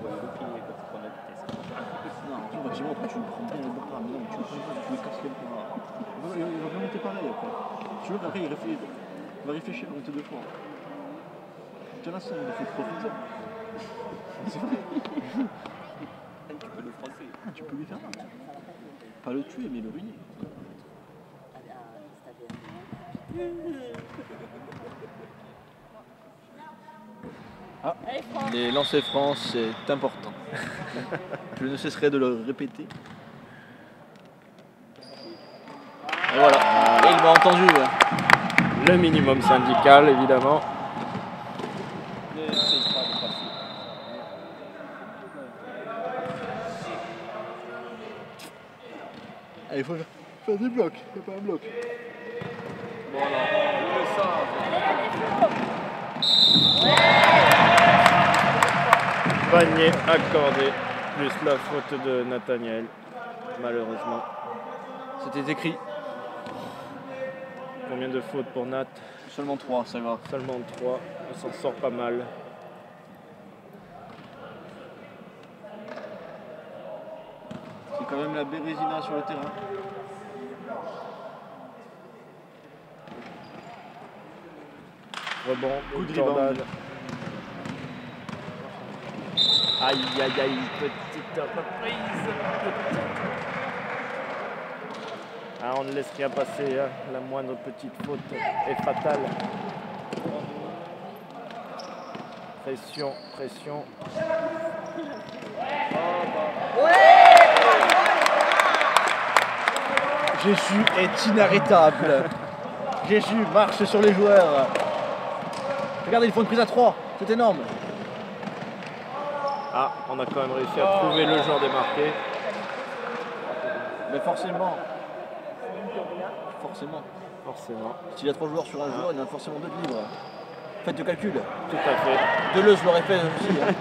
effectivement, après, tu le prends bien le bras. Mais non, mais tu le prends pas, tu le casses quelque part. Il va bien monter pareil après. Tu vois qu'après, il va réfléchir à monter deux fois. Tu as ça, il faut profiter. C'est vrai. Tu peux le froisser. Ah, tu peux lui faire mal. Pas le tuer, mais le ruiner. Ah, les lancers francs, c'est important. Je ne cesserai de le répéter. Et voilà, et il m'a entendu. Le minimum syndical, évidemment. Allez, il faut faire des blocs, il n'y a pas un bloc. Voilà, fais ça. Panier accordé, plus la faute de Nathaniel, malheureusement. C'était écrit. Combien de fautes pour Nat? Seulement 3, ça va. Seulement 3, on s'en sort pas mal. C'est quand même la Bérésina sur le terrain. Rebond, Coup de Jordan. rebound. Aïe aïe aïe, petite reprise. Ah, on ne laisse rien passer, hein. La moindre petite faute est fatale. Pression, pression. Jésus est inarrêtable. Jésus marche sur les joueurs. Regardez, ils font une prise à 3. C'est énorme. Ah, on a quand même réussi à trouver le joueur démarqué. Mais forcément. Forcément. Forcément. S'il y a 3 joueurs sur un joueur, il y en a forcément 2 de libres. Faites le calcul. Tout à fait. Deleuze l'aurait fait aussi. Hein.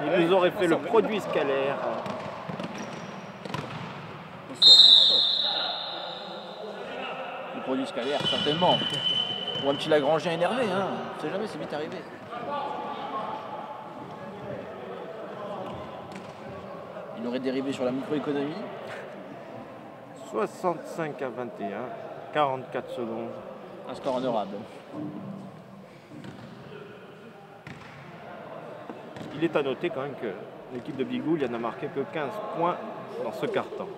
Il nous aurait fait le produit scalaire. Le produit scalaire, certainement. Ou un petit Lagrangien énervé, hein. On sait jamais, c'est vite arrivé. Il aurait dérivé sur la microéconomie. 65 à 21, 44 secondes. Un score honorable. Il est à noter quand même que l'équipe de Bigoul n'a marqué que 15 points dans ce quart-temps.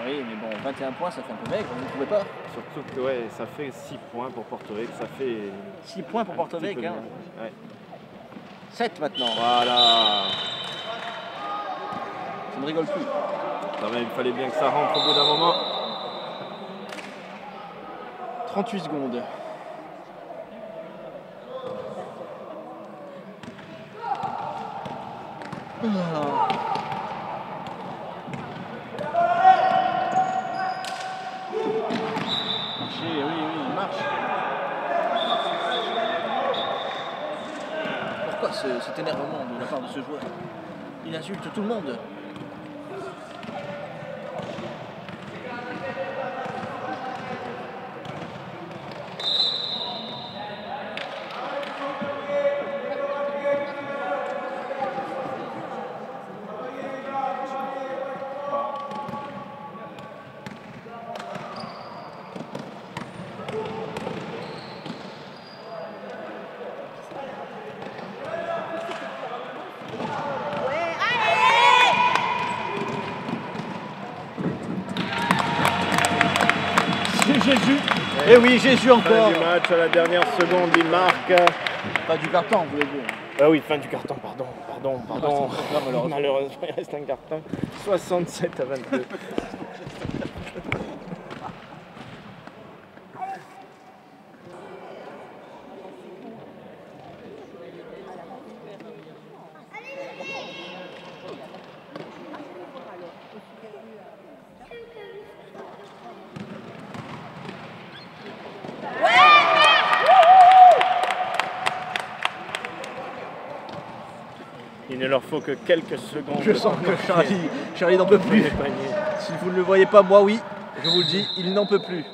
Oui, mais bon, 21 points, ça fait un peu maigre, vous ne trouvez pas? Surtout que ouais, ça fait 6 points pour Porto Vecchio, ça fait 6 points pour Porto petit peu Vecchio. Hein. mieux. Ouais. 7 maintenant. Voilà. Ça ne rigole plus. Non, mais il fallait bien que ça rentre au bout d'un moment. 38 secondes. Ah. Marché, oui, il marche. Pourquoi cet énervement de la part de ce joueur? Il insulte tout le monde. Jésus. Et oui, Jésus encore. Fin du match, à la dernière seconde, il marque. Pas du carton, vous voulez dire. Ah oui, fin du carton, pardon. malheureusement. Malheureusement, il reste un carton. 67 à 22. Il ne leur faut que quelques secondes. Je sens que Charlie n'en peut plus. Si vous ne le voyez pas, moi oui, je vous le dis, il n'en peut plus.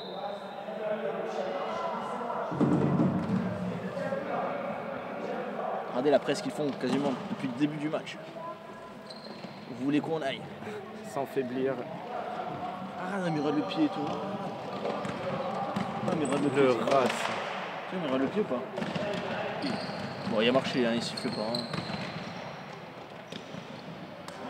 Regardez la presse qu'ils font quasiment depuis le début du match. Vous voulez qu'on aille? Sans faiblir. Ah, mais il rate le pied et tout. Ah, mais il rate le pied. Le c'est- race. Tiens, mais il rate le pied ou pas? Bon, il a marché, hein, il siffle pas. Hein.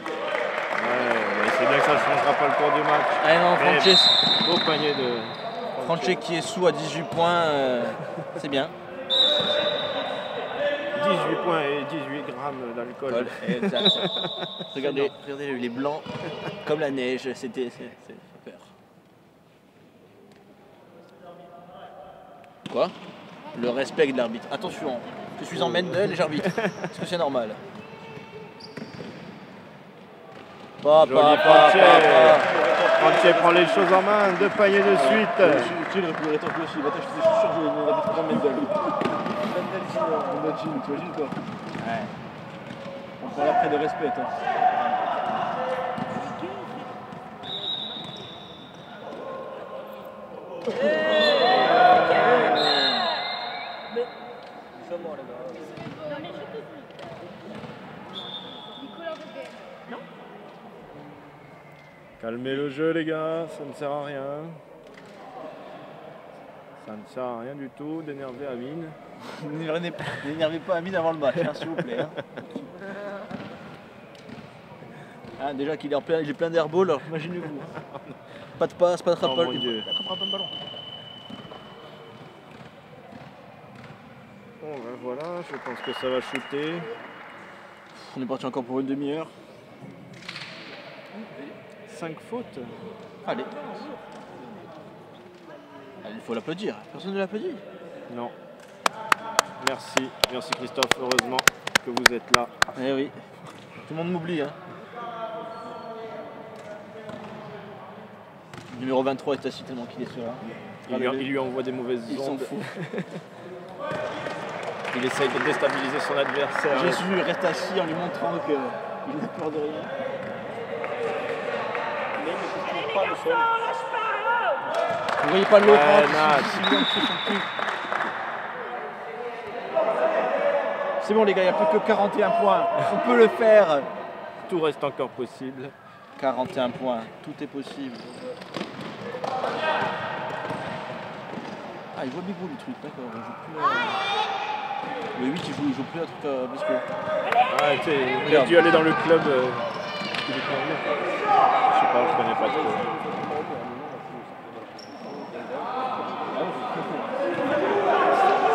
Ouais, c'est bien que ça ne changera pas le cours du match. Ah non, Mais Franche beau panier de qui est sous à 18 points, c'est bien. 18 points et 18 grammes d'alcool. Exact. regardez, il est blanc comme la neige, c'est peur. Quoi? Le respect de l'arbitre. Attention, je suis en Mendel et j'arbitre. Est-ce que c'est normal? Joli Franche prend les choses en main, 2 paniers de suite. Tu le rétorque aussi, je suis sûr que je vais l'arbitre prendre Mendel. Mendel, tu imagines quoi? Ouais. On prend l'après de respect. Hein. Calmez le jeu les gars, ça ne sert à rien. Ça ne sert à rien du tout d'énerver Amine. N'énervez pas Amine avant le match, hein, s'il vous plaît. Hein. Ah, déjà qu'il est plein d'airball, alors imaginez-vous. Pas de passe, pas de rattrapage. Oh mon Dieu. Pas de ballon. Bon ben voilà, je pense que ça va shooter. On est parti encore pour une demi-heure. 5 fautes. Allez. Il faut l'applaudir. Personne ne l'applaudit. Non. Merci, merci Christophe, heureusement que vous êtes là. Eh oui. Tout le monde m'oublie. Hein. Le numéro 23 est assis tellement qu'il est sur là. Il lui envoie des mauvaises Il s'en ondes. fout. Il essaye de déstabiliser son adversaire. Jésus reste assis en lui montrant qu'il n'a peur de rien. Pas le sol. Vous voyez pas de l'autre C'est bon les gars, il n'y a plus que 41 points. On peut le faire. Tout reste encore possible. 41 points, tout est possible. Ah, il voit Bigou le truc, d'accord. Il joue plus. Le 8, il joue plus un truc à Bisco. Ah, tu sais, il a dû aller dans le club. Je sais pas, je connais pas trop.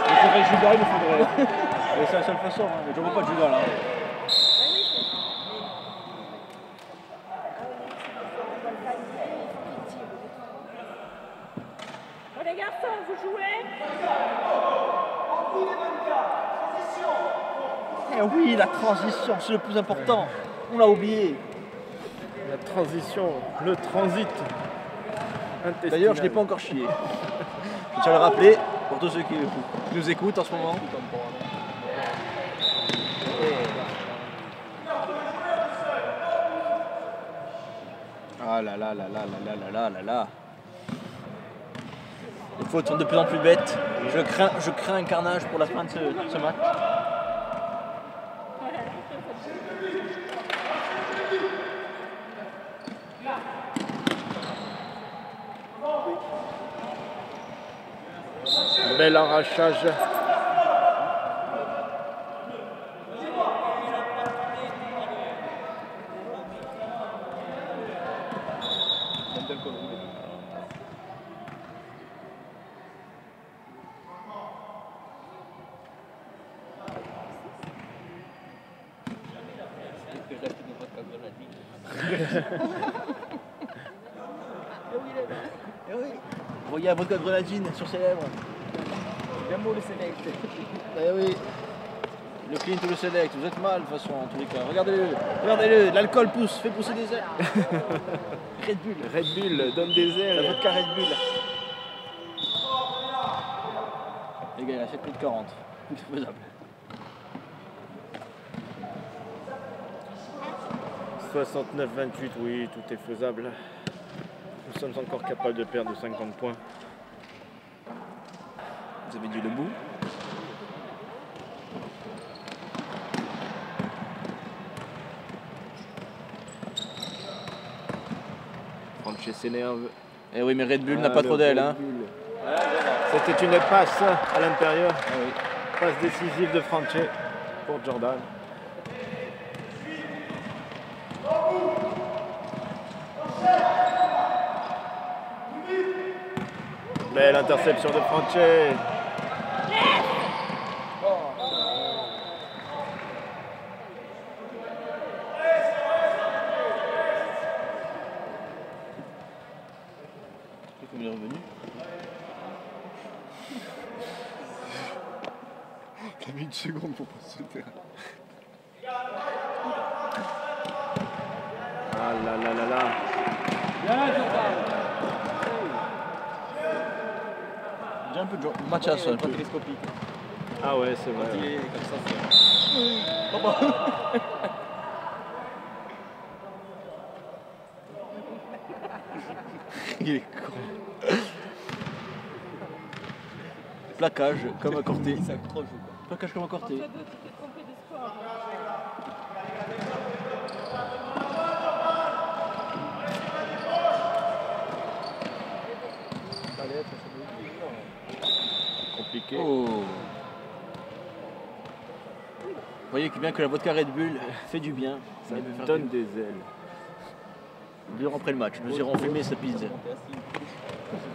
Il faudrait Judas, il faudrait. C'est la seule façon, hein. Mais je vois pas de Judas là. Bon les garçons, vous jouez? Eh oui, la transition, c'est le plus important. On l'a oublié. La transition, le transit intestinal. D'ailleurs, je n'ai pas encore chié. Je tiens à le rappeler pour tous ceux qui nous écoutent en ce moment. Ah là là là là là là là là là. Les fautes sont de plus en plus bêtes. Je crains un carnage pour la fin de ce match. Bel arrachage. Voyez un vodka de grenadine sur ses lèvres. Bien beau le select. Eh oui. Le clean ou le select, vous êtes mal de toute façon en tous les cas. Regardez-le, l'alcool pousse, fait pousser des ailes. Red Bull. Red Bull donne des ailes. La vodka Red Bull. Les gars, il a 7 minutes 40. C'est faisable. 69-28, oui, tout est faisable. Nous sommes encore capables de perdre 50 points. Vous avez dit le bout. Franche s'énerve. Eh oui, mais Red Bull n'a pas trop d'aile. Hein. C'était une passe à l'intérieur. Ah oui. Passe décisive de Franche pour Jordan. Belle interception de Franche. T'as mis une seconde pour passer le terrain. Ah là là là là. J'ai un peu de Mathias, un Pas peu. télescopique. Ah ouais, c'est Quand vrai. il Ouais. est comme ça, c'est. Il est con. Plaquage comme à Corté. Il s'accroche ou quoi. Plaquage comme à Corté. Tu t'es trompé de sport. Compliqué. Oh. Vous voyez que bien que la vodka Red Bull fait du bien. Ça Elle peut me faire donne du- des ailes. Durant après le match, nous irons filmer sa pizza.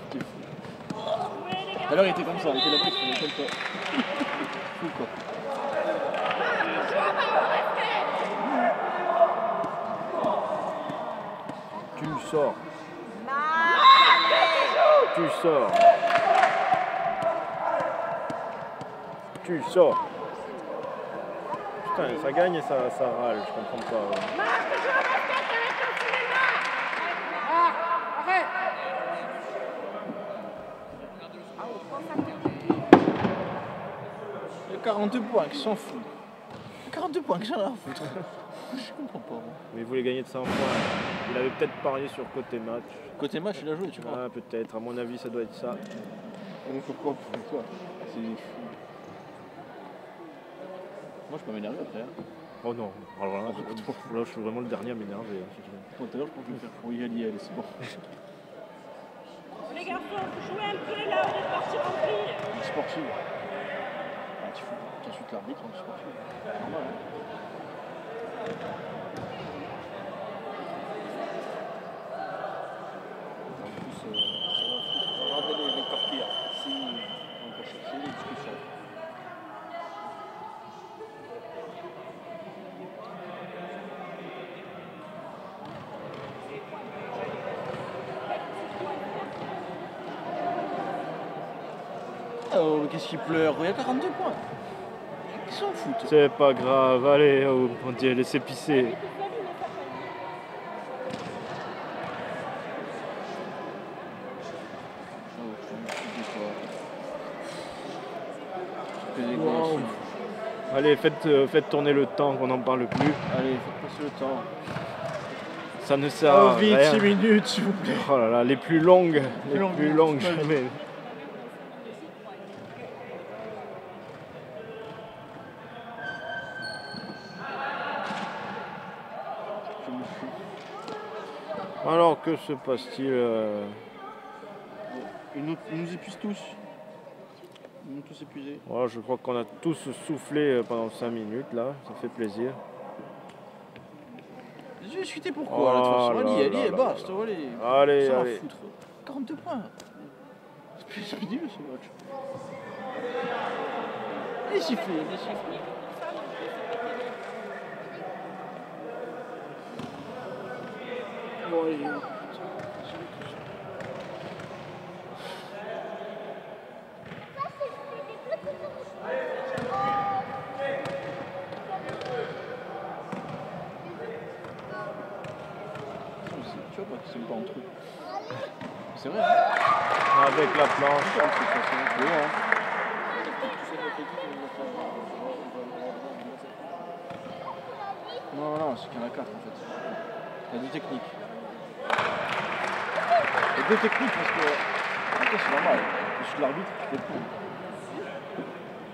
T'es fou. Tout à l'heure il était comme ça, il était là-bas, il faisait comme ça. Fou quoi. Tu sors. Tu sors. Tu sors. Putain, ça gagne et ça râle, je comprends pas. Ouais. Il y a 42 points, qui s'en fout. 42 points, que j'en ai à foutre. Je comprends pas. Moi. Mais il voulait gagner de 100 points. Il avait peut-être parié sur côté match. Côté match, il a joué, tu vois. Ah, peut-être. À mon avis, ça doit être ça. Mais pourquoi pour toi? C'est fou. Moi je peux m'énerver après. Hein. Oh non. Alors là, je suis vraiment le dernier à m'énerver. Hein. Tout à l'heure je pense que je vais faire pour y aller, c'est bon. Les garçons, vous jouez un peu là, on est parti remplir. Du sportif. Ah, tu insultes l'arbitre en sportif. Normal. Hein. En plus, ça va foutre. Regardez les tortillas. Si on va chercher les discussions. Oh, qu'est-ce qu'il pleure? Il y a 42 points. Ils s'en foutent. C'est pas grave. Allez, oh, on dit laissez pisser. Oh, je me fous de toi. Que des gosses. Allez, faites tourner le temps, qu'on n'en parle plus. Allez, faites passer le temps. Ça ne sert à vite, rien. 6 minutes, s'il vous plaît. Oh là là, les plus longues. Les longues plus minutes, longues ouais. jamais. Je me fous. Alors, que se passe-t-il Ils nous épuisent tous. Ils nous tous épuisés. Voilà, je crois qu'on a tous soufflé pendant 5 minutes là, ça fait plaisir. J'ai discuté pourquoi là, de toute façon. Oh là Allez, là allez, là basta, là. allez. Allez, Ça va allez. foutre. 42 points. C'est ridicule ce match. Les sifflets, les sifflets. Bon, allez. Tu vois pas qu'ils sont pas entre eux. C'est vrai, hein. Avec la planche. C'est entre eux, de toute façon. Mais bon, hein. Non, non, c'est qu'il y en a 4 en fait. Il y a 2 techniques. Il y a 2 techniques parce que. En fait, c'est normal. Je suis l'arbitre, je fais le point.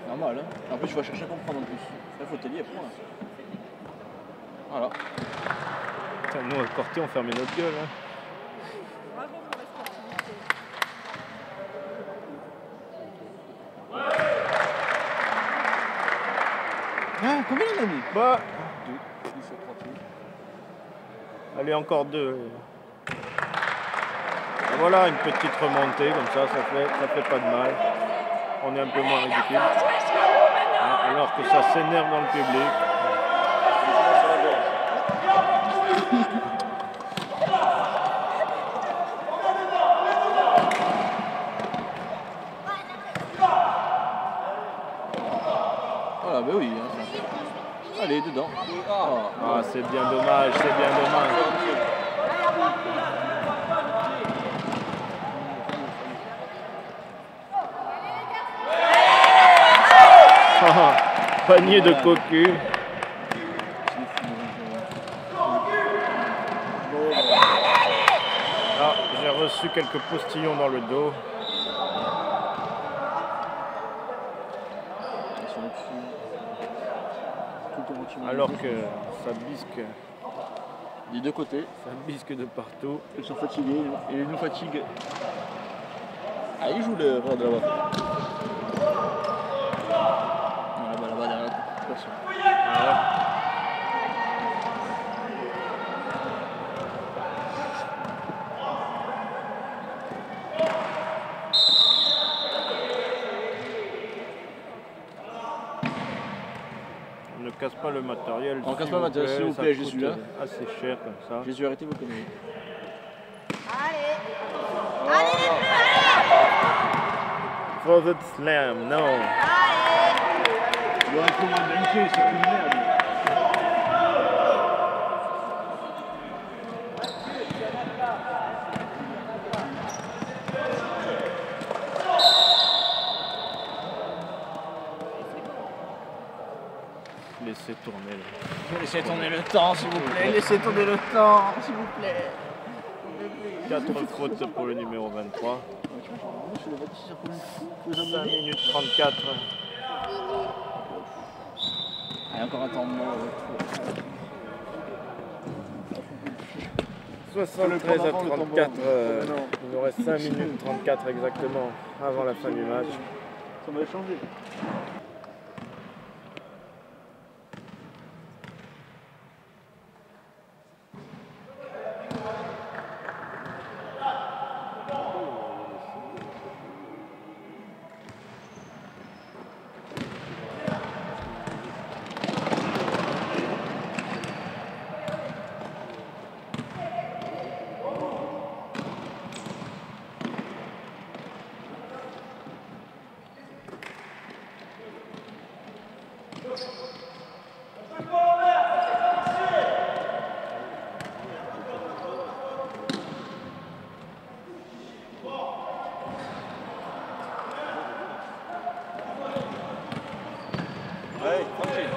Normal, hein. En plus, tu vas chercher à comprendre en plus. Là, faut t'aider à point. Voilà. Putain, nous, à Corté, on fermait notre gueule. Hein. Bravo pour la sportivité. Ah, combien il en a mis? Bah, 2, 17, 38. allez, encore 2. Et voilà, une petite remontée, comme ça fait pas de mal. On est un peu moins ridicule. Hein, alors que ça s'énerve dans le public. Sur la gorge. Voilà, bah oui. Hein, ça. Allez, dedans. Ah, c'est bien dommage, c'est bien dommage. Panier de cocu. Ah, j'ai reçu quelques postillons dans le dos. Alors que ça bisque. Des deux côtés. Ça bisque de partout. Ils sont fatigués et ils nous fatiguent. Ah, il joue le roi de là-bas. Là-bas, derrière la concentration. On ne casse pas le matériel. On casse pas le matériel, s'il vous plaît, je suis là. Assez cher comme ça. Jésus, arrêtez vos conneries. Allez. Allez les bleus, allez. For the slam, non. Allez. Il aurait trop moins brinqué, c'est une merde. Laissez tourner là. Laissez tourner le temps, s'il vous plaît. Laissez tourner le temps, s'il vous plaît. 4 fautes pour le numéro 23. 5 minutes 34. Ah, encore un temps mort. 73 à 34. Il nous reste 5 minutes 34 exactement avant la fin du match. Ça m'a changé. Allez, tranquille.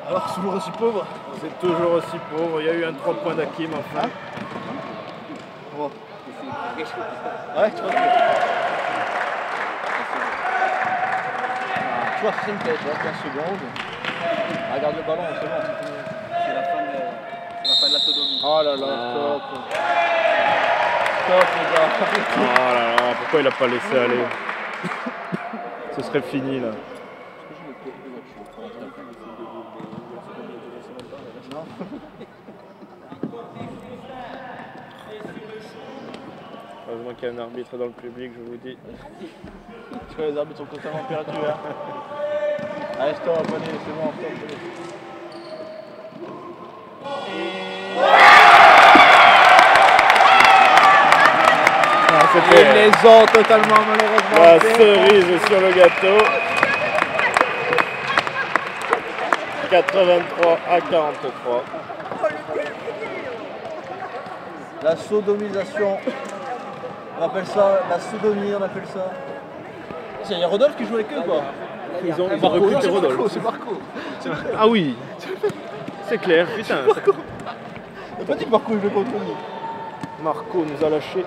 Alors que c'est toujours aussi pauvre. C'est toujours aussi pauvre. Il y a eu un 3 points d'Hakim enfin. Oh. Ouais, tu vois que... Tu vois, c'est une tête, 15 secondes. Regarde le ballon, c'est bon. C'est la fin de la sodomie. Oh là là, stop. Stop les gars. Oh là là, pourquoi il a pas laissé aller? Ce serait fini là. Heureusement qu'il y a un arbitre dans le public, je vous dis. Tu vois, les arbitres sont constamment perdus. Hein. Allez, stop, allez, c'est bon, stop. C'était Ils les ont totalement malheureusement. la cerise sur le gâteau. 83 à 43. La sodomisation. On appelle ça la sodomie, on appelle ça. Il y a Rodolphe qui joue avec eux quoi. Ils ont Marco, recruté c'est Rodolphe. Marco, c'est Marco. Ah oui, c'est clair, putain. T'as pas dit que Marco il jouait contre nous. Marco nous a lâché.